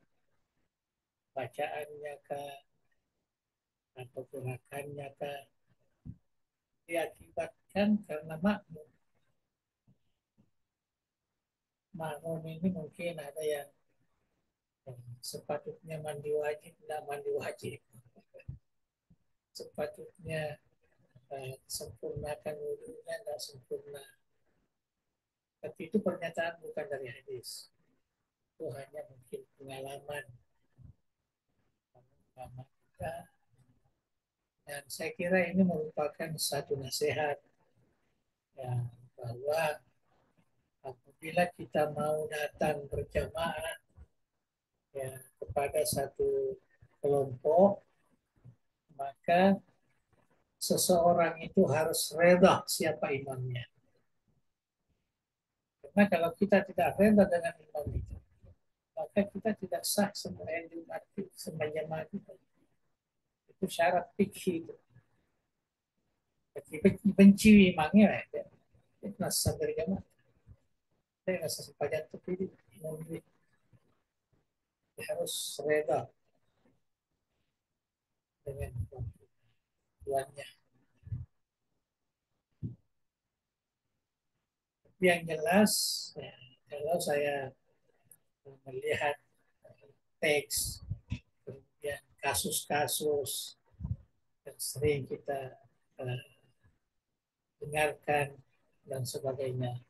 bacaannya kah atau gerakannya kah diakibatkan karena makmum ini mungkin ada yang sepatutnya mandi wajib, tidak mandi wajib. Sepatutnya sempurnakan wudhunya, tidak sempurna. Tapi itu pernyataan bukan dari hadis. Itu hanya mungkin pengalaman kita. Dan saya kira ini merupakan satu nasihat ya, bahwa apabila kita mau datang berjamaah ya, kepada satu kelompok, maka seseorang itu harus reda siapa imamnya. Karena kalau kita tidak reda dengan imam itu, maka kita tidak sah sembahyang Jumat, sembahyang mati. Itu syarat fikih itu. Benci imamnya ya. Itu nasa dari jamaah. Saya nasa sepanjang itu imam itu harus reda dengan tuannya. Tapi yang jelas, ya, kalau saya melihat teks, kemudian kasus-kasus yang sering kita dengarkan dan sebagainya.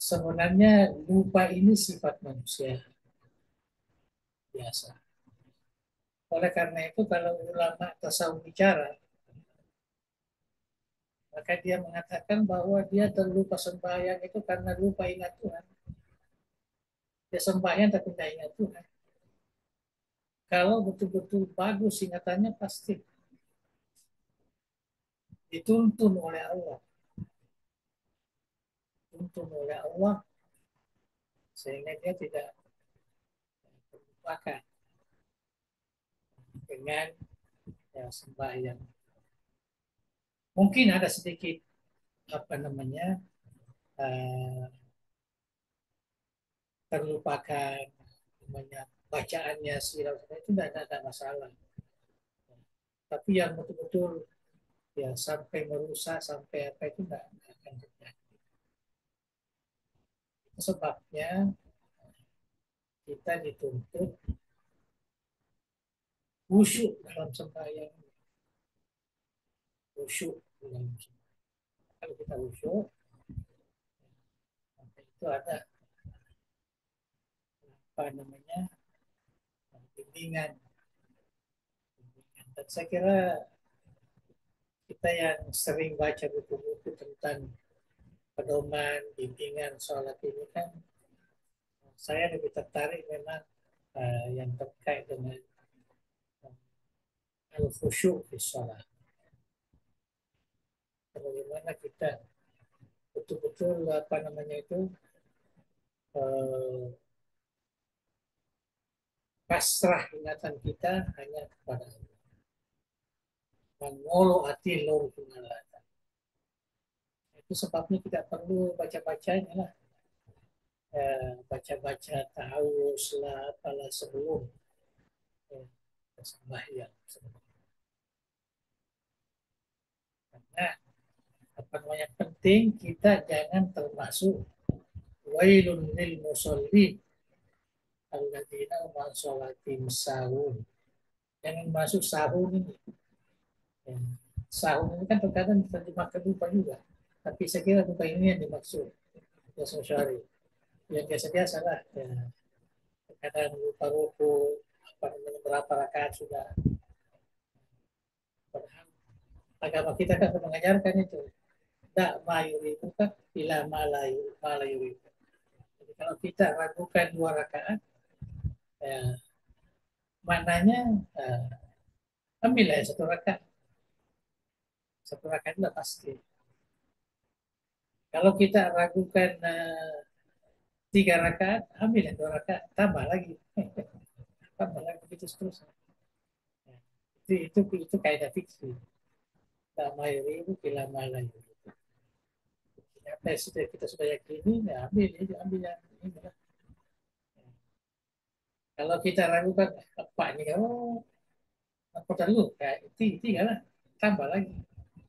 Sebenarnya lupa ini sifat manusia biasa. Oleh karena itu kalau ulama tasawuf bicara, maka dia mengatakan bahwa dia terlupa sembahyang itu karena lupa ingat Tuhan. Dia sembahyang tapi tidak ingat Tuhan. Kalau betul-betul bagus ingatannya pasti dituntun oleh Allah, dituntun oleh Allah sehingga dia tidak terlupakan dengan ya, sembahyang. Mungkin ada sedikit apa namanya uh, terlupakan namanya bacaannya sirah itu tidak ada masalah. Tapi yang betul-betul ya sampai merusak sampai apa itu tidak akan terjadi. Itu sebabnya kita dituntut khusyuk dalam sembahyang, khusyuk dalam sembahyang. Kalau kita khusyuk, itu ada apa namanya bimbingan. Dan saya kira kita yang sering baca buku-buku tentang pedoman, bimbingan sholat ini kan, saya lebih tertarik memang yang terkait dengan al-khusyuk di sholat. Bagaimana kita betul-betul apa namanya itu eh, pasrah ingatan kita hanya kepada Allah. Mengolo hati lor kunalatan. Itu sebabnya tidak perlu baca-bacanya lah. Baca-baca ta'awuz lah apalah sebelum eh, sembahyang. Karena apa namanya penting kita jangan termasuk wailun lil musallin alladzina hum an sholatim sahun. Jangan masuk sahun ini. Ya. Sahun ini kan terkadang terjemahkan lupa juga. Tapi saya kira bukan ini yang dimaksud. Ya, Syari. Yang biasa-biasa lah. Ya. Kadang lupa ruku, apa namanya berapa rakaat sudah. Padahal agama kita kan mengajarkan itu. Tak mayuri bukan bila malayuri. Jadi kalau kita ragukan 2 rakaat, ya, maknanya ambillah 1 rakaat. 1 rakaat sudah pasti. Kalau kita ragukan 3 rakaat, ambillah 2 rakaat, tambah lagi, tambah lagi begitu seterusnya. Itu kaidah fikih. Tak mayuri bila malayuri. Apa yang sudah kita sudah yakini, ya ambil yang ini. Kalau kita ragukan apa ini, apa perlu kayak tiga lah, tambah lagi.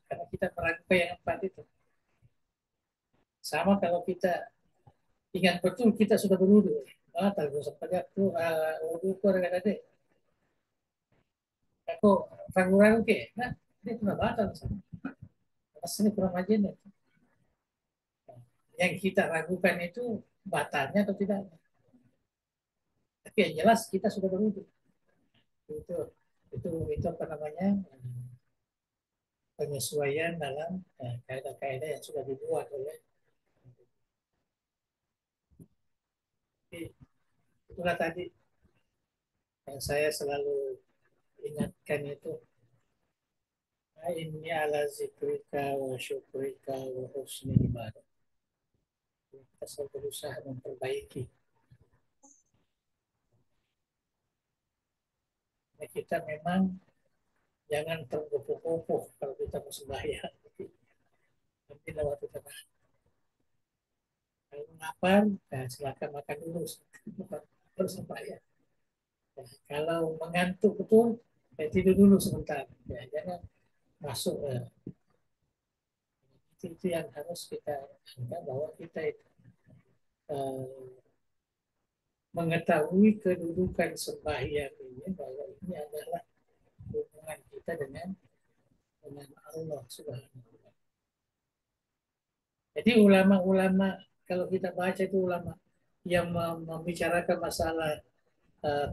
Karena kita meragukan yang 4 itu. Sama kalau kita ingat betul kita sudah berwudu. Batal seperti aku wudu itu ada aku ragu-ragu ke, nah ini pernah batal sama. Ini kurang rajin. Yang kita ragukan itu batalnya atau tidak. Tapi yang jelas kita sudah berwudu. Itu itu apa namanya penyesuaian dalam kaidah-kaidah yang sudah dibuat oleh. Jadi, itulah tadi yang saya selalu ingatkan itu ini ala zikrika wa syukrika wa husni ibadah. Kita selalu berusaha memperbaiki. Nah, kita memang jangan tergopoh-gopoh kalau kita mau sembahyang. Nanti lewat kita kalau lapar, nah silakan makan dulu. Terus sembahyang. Nah, kalau mengantuk betul, ya tidur dulu sebentar. Ya, jangan masuk. Itu yang harus kita anggap bahwa kita itu mengetahui kedudukan sembahyang ini bahwa ini adalah hubungan kita dengan Allah Subhanahu wa taala. Jadi ulama-ulama kalau kita baca itu ulama yang membicarakan masalah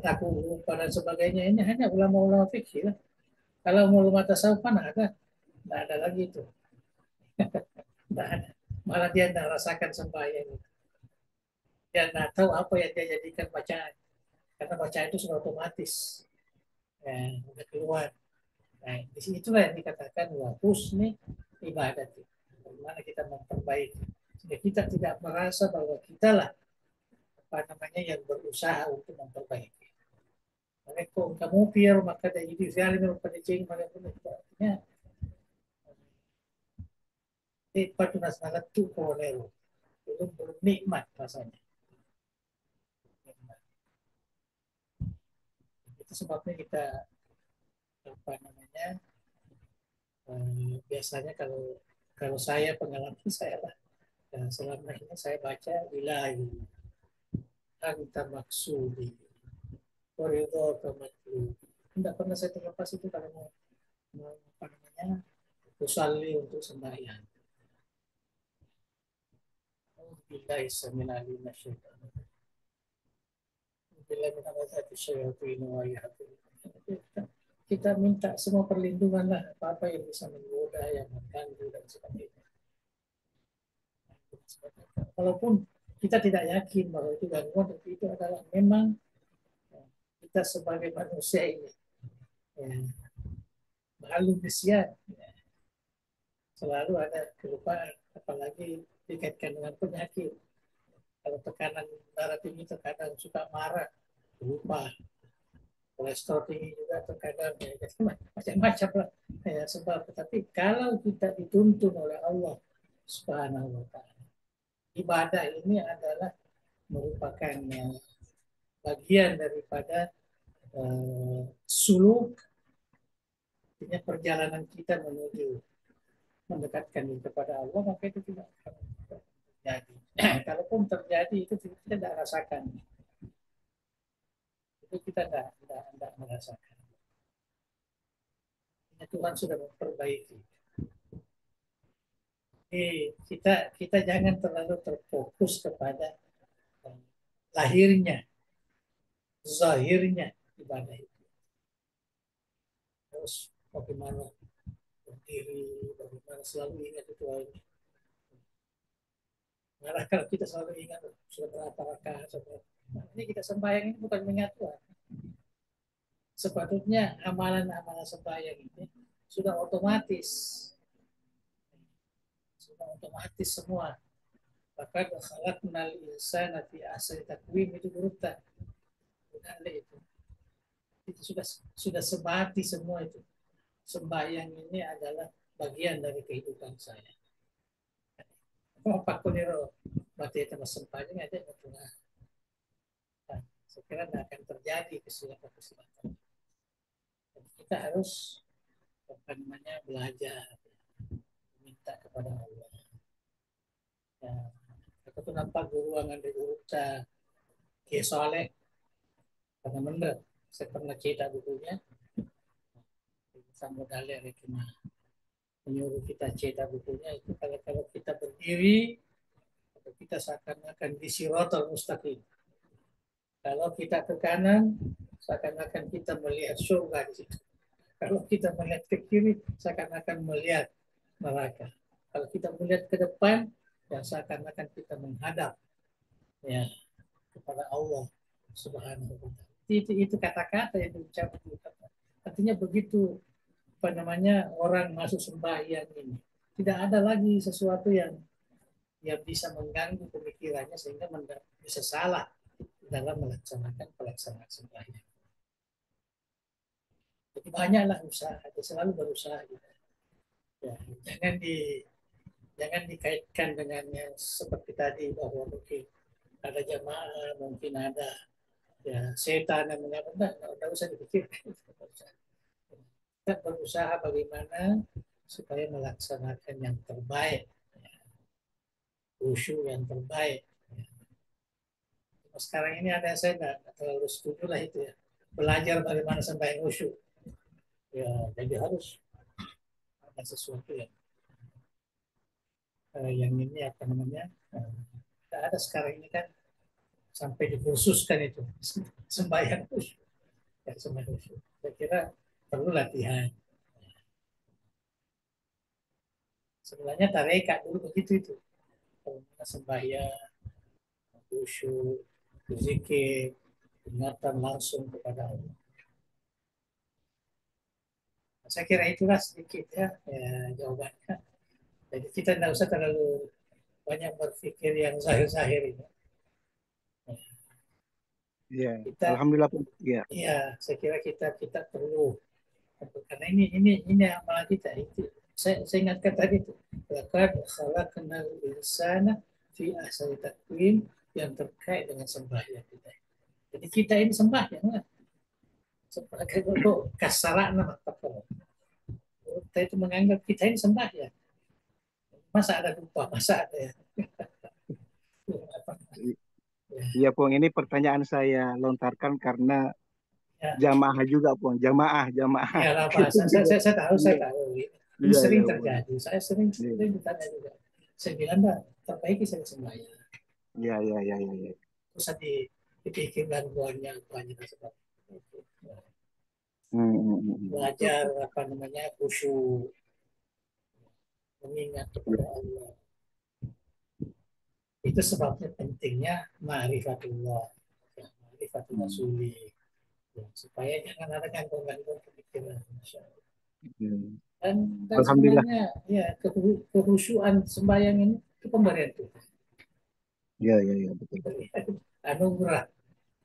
takut lupa dan sebagainya ini hanya ulama-ulama fikih lah. Kalau ulama tasawuf mana ada? Tidak ada lagi itu. Tidak ada. Malah dia tidak rasakan sembahyang. dia nggak tahu apa yang dia jadikan bacaan, karena bacaan itu sudah otomatis, ya, udah keluar. Nah, di sini itulah yang dikatakan wa husni ibadat. Bagaimana kita memperbaiki. Sehingga kita tidak merasa bahwa kita lah apa namanya yang berusaha untuk memperbaiki. Mereka kamu pier maka dari diri sekali pada cing pada pun itu artinya patu nas tu kolero belum belum nikmat rasanya. Itu sebabnya kita apa namanya biasanya kalau kalau saya pengalaman saya lah selama ini saya baca ilahi anta maksudi koridor ke matlub. Tidak pernah saya terlepas itu kalau mau apa namanya usalli untuk sembahyang. Billahi samil alim nasyaitan. Bila minamazati syaitan wa yahdun. Kita minta semua perlindungan lah apa-apa yang bisa menggoda, yang mengganggu dan sebagainya. Walaupun kita tidak yakin bahwa itu gangguan, tapi itu adalah memang kita sebagai manusia ini ya, malu kesian ya, selalu ada kelupaan, apalagi dikaitkan dengan penyakit. Kalau tekanan darah tinggi terkadang suka marah, lupa. Kolesterol tinggi juga terkadang ya, macam-macam lah ya, sebab. Tapi kalau kita dituntun oleh Allah Subhanahu Wa Taala, ibadah ini adalah merupakan bagian daripada suluk, artinya perjalanan kita menuju mendekatkan diri kepada Allah, maka itu tidak akan terjadi. Kalaupun terjadi itu kita tidak rasakan, itu kita tidak merasakan. Tuhan sudah memperbaiki. Kita jangan terlalu terfokus kepada lahirnya, zahirnya ibadah itu. Terus bagaimana berdiri, bagaimana selalu ingat itu ini. Malah kalau kita selalu ingat sudah berapa rakaat, ini kita sembahyang ini bukan mengingat Tuhan. Sepatutnya amalan-amalan sembahyang ini sudah otomatis semua. Bahkan khalaqnal insana fi ahsani taqwim itu berupa itu. Itu sudah sebati semua itu. Sembahyang ini adalah bagian dari kehidupan saya. Apa kuniro berarti itu sembahyang ada betul. Saya kira tidak akan terjadi kesilapan. Kita harus apa namanya belajar minta kepada Allah. Ya, aku nampak guru angan di guru Kiai Saleh karena benar saya pernah cetak bukunya sama dalil cuma menyuruh kita cetak bukunya itu kalau kita berdiri atau kita seakan-akan di siratal mustaqim, kalau kita ke kanan seakan-akan kita melihat surga di situ, kalau kita melihat ke kiri seakan-akan melihat neraka, kalau kita melihat ke depan ya seakan-akan kita menghadap ya kepada Allah Subhanahu wa Ta'ala. Itu kata-kata yang diucapkan. Artinya begitu apa namanya orang masuk sembahyang ini tidak ada lagi sesuatu yang bisa mengganggu pemikirannya sehingga bisa salah dalam melaksanakan pelaksanaan sembahyang. Jadi banyaklah usaha, selalu berusaha gitu. Ya, jangan dikaitkan dengan yang seperti tadi bahwa mungkin ada jamaah, mungkin ada ya setan yang mengatakan tidak usah dipikirkan. Kita berusaha bagaimana supaya melaksanakan yang terbaik, khusyuk yang terbaik. Sekarang ini ada saya nggak terlalu setuju lah itu ya, belajar bagaimana sembahyang khusyuk. Ya jadi harus ada sesuatu yang ini apa namanya tidak ada sekarang ini kan sampai dikhususkan itu sembahyang khusyuk. Ya, sembahyang khusyuk. Saya kira perlu latihan. Sebenarnya tarekat dulu begitu itu. Sembahyang khusyuk, berzikir, ingatan langsung kepada Allah. Saya kira itulah sedikit jawabannya. Jadi kita tidak usah terlalu banyak berpikir yang zahir-zahir ini. Ya, Kita, alhamdulillah pun. Ya, saya kira kita perlu, karena ini amalan kita. Itu saya ingatkan tadi itu. Laqad khalaqnal insana fi ahsani taqwim, yang terkait dengan sembahyang kita. Jadi kita ini sembahyang lah. Sebagai kok kasarana nama kita itu menganggap kita ini sembahyang. Masa ada lupa, masa ada ya. iya Pung, ini pertanyaan saya lontarkan karena Ya, jamaah juga Pung, jamaah. ya lah Pak. Itu juga. Saya Iya, tahu. Ini iya, iya, sering Pung. terjadi. Saya sering Iya, ditanya juga. Saya bilang, Pak, terbaiki saya sembahyang. iya, iya, iya, iya. Iya. Terus dipikir gangguannya banyak sebab itu. Betul, Belajar betul. apa namanya khusyuk, mengingat kepada Allah. Itu sebabnya pentingnya ma'rifatullah, ya, ma'rifatul Hmm, rasuli, ya, supaya jangan ada gangguan-gangguan pemikiran. Masya Allah. hmm. Dan Alhamdulillah. sebenarnya ya kehusuan sembahyang ini itu pemberian Tuhan, Iya, iya, iya, betul, betul. anugerah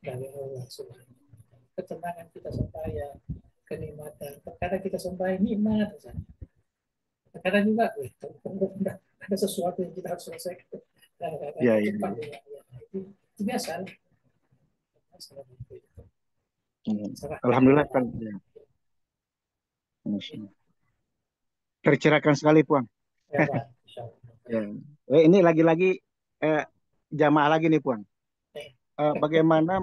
dari Allah Subhanahu wa Ta'ala. Ketenangan kita sembahyang, kenikmatan. Terkadang kita sembahyang nikmat, terkadang juga ada sesuatu yang kita harus selesaikan. Iya, Kadang-kadang iya, cepat iya. juga. Ya, itu biasa. Hmm. Serahkan Alhamdulillah kepada kan. Allah. Ya. Masya Allah. Tercerahkan sekali Puang. Ya Pak, insya Allah. Ya. Ini lagi-lagi eh, jamaah lagi nih Puang. Eh, Bagaimana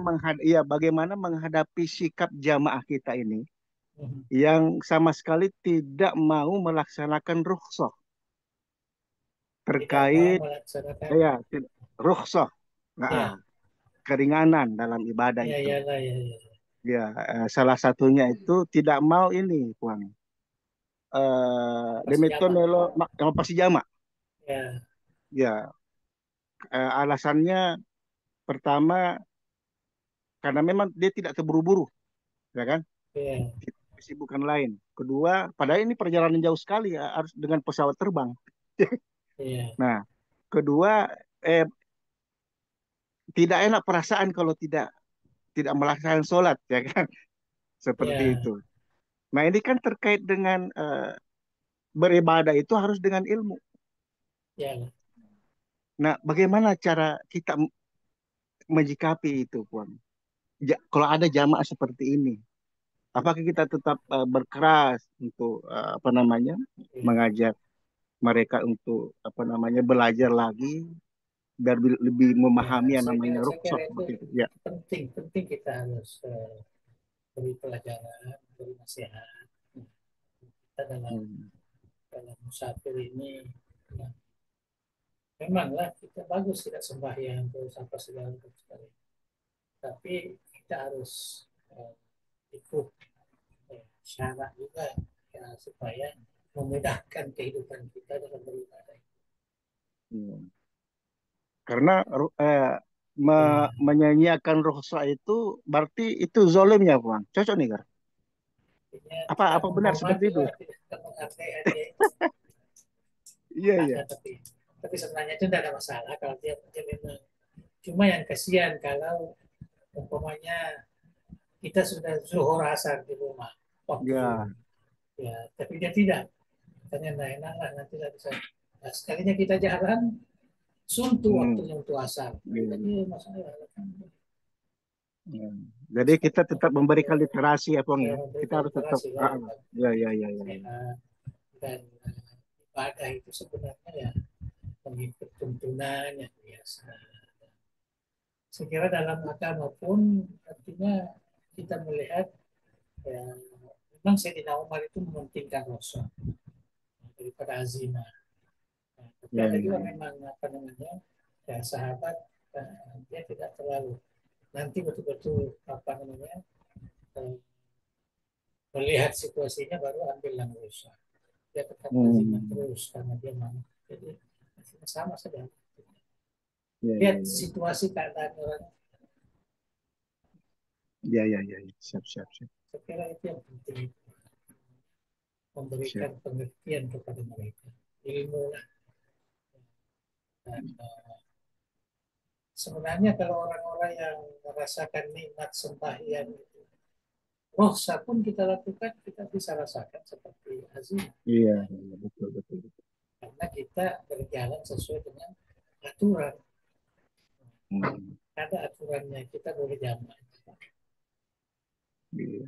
menghadapi sikap jamaah kita ini mhm. yang sama sekali tidak mau melaksanakan rukhsah Tidak mau terkait melaksanakan. ya rukhsah, Ya, keringanan dalam ibadah ya, itu. ya, ya, ya, ya. Ya, salah satunya itu tidak mau ini Puang. Pasti Demikian jamaah. pasti jamaah. Ya, Ya, alasannya pertama karena memang dia tidak terburu-buru, ya kan? ya, Kesibukan lain. Kedua, padahal ini perjalanan jauh sekali ya, harus dengan pesawat terbang. ya, Nah, kedua, eh, tidak enak perasaan kalau tidak tidak melaksanakan sholat, ya kan? Seperti ya, itu. Nah, ini kan terkait dengan beribadah itu harus dengan ilmu. ya, Nah, bagaimana cara kita menyikapi itu, Puan? Kalau ada jamaah seperti ini, apakah kita tetap berkeras untuk apa namanya ya. mengajak mereka untuk apa namanya belajar lagi biar lebih Ya, memahami yang saya namanya kira, saya rukhsah kira seperti itu. Ya. itu penting, penting kita harus beri pelajaran, beri nasihat. Kita Hmm. dalam musafir ini, ya, memanglah kita bagus kita sembahyang terus apa segala macam, tapi kita harus eh, ikut syarat juga, ya, supaya memudahkan kehidupan kita dalam beribadah. Hmm. Karena Ya, menyanyiakan rukhsah itu berarti itu zolimnya, Bang. Cocok nih, Gar. artinya Apa tidak apa benar seperti menghormati itu? lah, tidak menghargai dia. Iya, iya. Ada, tapi sebenarnya itu tidak ada masalah kalau dia memang, cuma yang kasihan kalau umpamanya kita sudah zuhur asar di rumah waktu zuhur, Ya. ya, tapi dia tidak, katanya nah enak lah nanti lah bisa, nah, sekalinya kita jalan suntuk Hmm. waktunya untuk asar, Iya, jadi iya. masalah kan. Ya. Jadi kita tetap memberikan literasi ya, Bang Ya, ya. Kita memberikan harus tetap literasi lah, ya, ya, ya, ya, ya. sehat, dan ibadah itu sebenarnya ya mengikut tuntunan yang biasa. Saya kira dalam agama pun artinya kita melihat, ya, memang Sayyidina Umar itu mementingkan Rasul daripada azimah. Nah, tapi Ya, ada ya, juga ya. memang apa namanya, ya, sahabat, dia tidak terlalu, nanti betul-betul apa namanya, eh, melihat situasinya baru ambil langkah. Dia tetap azimah Hmm. terus karena dia mau. Jadi sama saja. Ya, ya, Lihat ya, situasi keadaan orang. ya, ya, ya, ya. Siap, siap, siap, Saya kira itu yang penting, siap. memberikan pengertian kepada mereka. Ilmu lah. Dan, sebenarnya kalau orang-orang yang merasakan nikmat sembahyang itu, rohsa pun kita lakukan, kita bisa rasakan seperti azim. Iya, iya, betul, betul, betul. Karena kita berjalan sesuai dengan aturan. Hmm, Ada aturannya, kita boleh jamak. iya.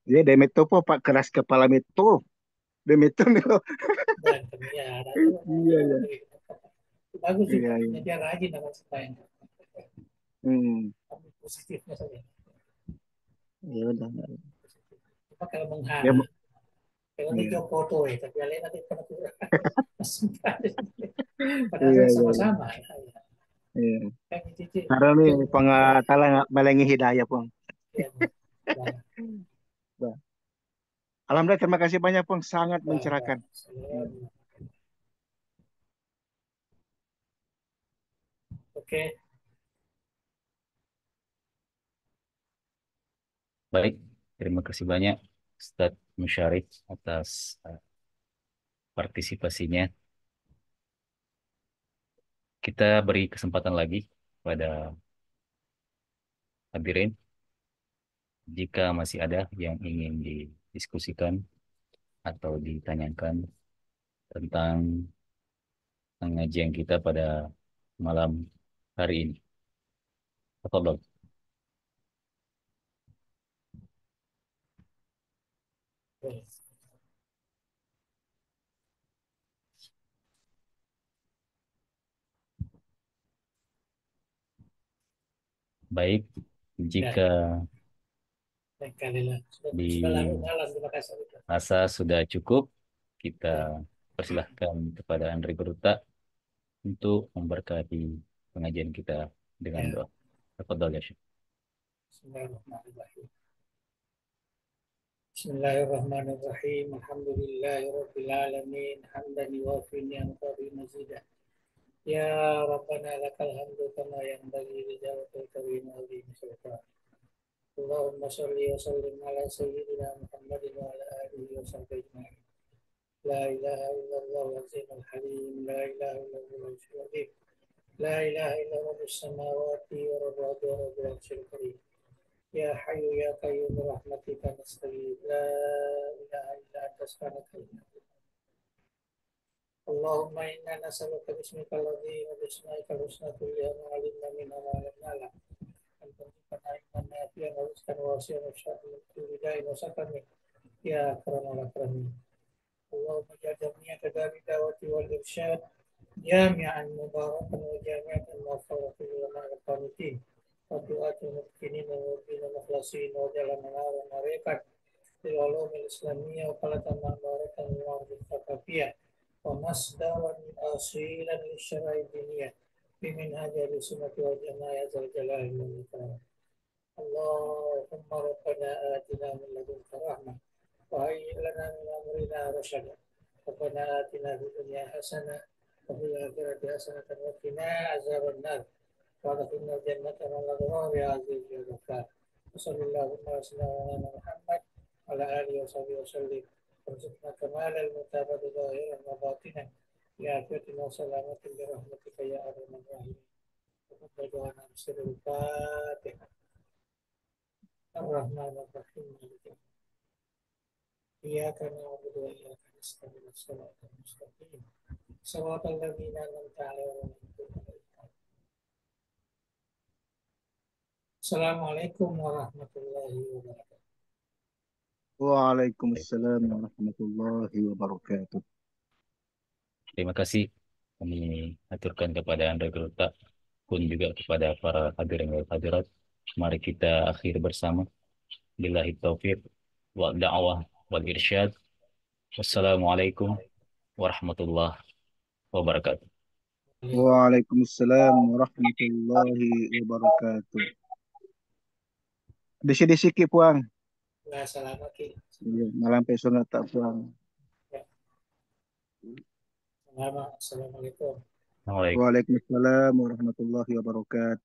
Ya, demi itu po, Pak keras kepala itu, demi itu nih. Dan ya, ada aturan. Iya, iya, Bagus juga, iya, iya. dia rajin dengan sembahyang. Hmm, Ambil positifnya saja. ya udah. Cuma kalau Ya, menghana, kalau iya, dia foto ya, tapi lain nanti aturan. iya, Padahal iya, iya. sama-sama. Ya. Iya. Kan itu Karena nih ilmu. pengatala melengi hidayah, Pong. Ya, ya. Bah. Alhamdulillah, terima kasih banyak, Pong. Sangat Bah. mencerahkan. Hmm. Oke, Baik, terima kasih banyak Ustadz Musyarif atas partisipasinya. Kita beri kesempatan lagi pada hadirin jika masih ada yang ingin didiskusikan atau ditanyakan tentang pengajian kita pada malam hari ini. Tafadhol. Baik, ya. jika Baik kali lah. Sudah larut dirasa malam, terima kasih. sudah cukup, kita Ya, persilahkan kepada Andri Beruta untuk memberkati pengajian kita dengan ya. doa. Tafadhol ya Syekh. Bismillahirrahmanirrahim. Bismillahirrahmanirrahim. Alhamdulillahirabbil alamin. Hamdan yuwafi ni'matahu mazidah. Ya Rabbana lakal hamdu kama yanbaghi li jalali karim wa li sultan. Allahumma shalli wa sallim ala sayyidina Muhammadin wa ala alihi wa sahbihi ajma'in. La ilaha illallah al-azim al-halim. La ilaha illallah al-azim. La ilaha illallah as-samawati wa rabbul wa rabbul arsyil karim. Ya Hayyu Ya Qayyum Rahmatika Nastaghith. La ilaha illa anta subhanaka inna Allahumma inna nas'aluka bismika alladhi wa bismika al-husna kulliha ma 'alimna minha wa lam na'lam. An tarzuqana ilman nafi'an wa rizqan wasi'an wa shafa'an min kulli da'in wa saqamin. Ya akramal akramin. Allahumma ya jami'a dari dawati wal irsyad jami'an mubarakan wa jami'an mawfaratin wa ma'al qanitin. Wa du'atul muqtinin wa mu'minin mukhlasin wa jalan menaruh mereka للعلوم الإسلامية وقالت معبرة من الأرض الثقافية ومصدرا أصيلا للشرائع الدينية بمنهج أهل السنة والجماعة يا ذا الجلال والإكرام. اللهم ربنا آتنا من لدنك رحمة وهيئ لنا من أمرنا رشدا. ربنا آتنا في الدنيا حسنة وفي الآخرة حسنة وقنا عذاب النار وادخلنا الجنة مع الأبرار يا عزيز يا غفار. وصلى اللهم وسلم على محمد وعلى آله وصحبه وسلم. وارزقنا كمال المتابعة ظاهرا وباطنا بعافية وسلامة برحمتك يا أرحم الراحمين. وقد دعانا بسر الفاتحة. الرحمن الرحيم مالك يوم الدين. إياك نعبد وإياك نستعين الصراط المستقيم صراط الذين أنعمت عليهم غير المغضوب عليهم. Assalamualaikum warahmatullahi wabarakatuh. Waalaikumsalam warahmatullahi wabarakatuh. Terima kasih kami aturkan kepada Andri Beruta pun juga kepada para hadirin wal hadirat. Mari kita akhir bersama. Billahi taufiq wa da'wah wal irsyad. Wassalamualaikum warahmatullahi wabarakatuh. Waalaikumsalam warahmatullahi wabarakatuh. Desi-desi puang. Nah, selamat Iya, malam pesona tak puang. selamat. Assalamualaikum. Assalamualaikum. Waalaikumsalam warahmatullahi wabarakatuh.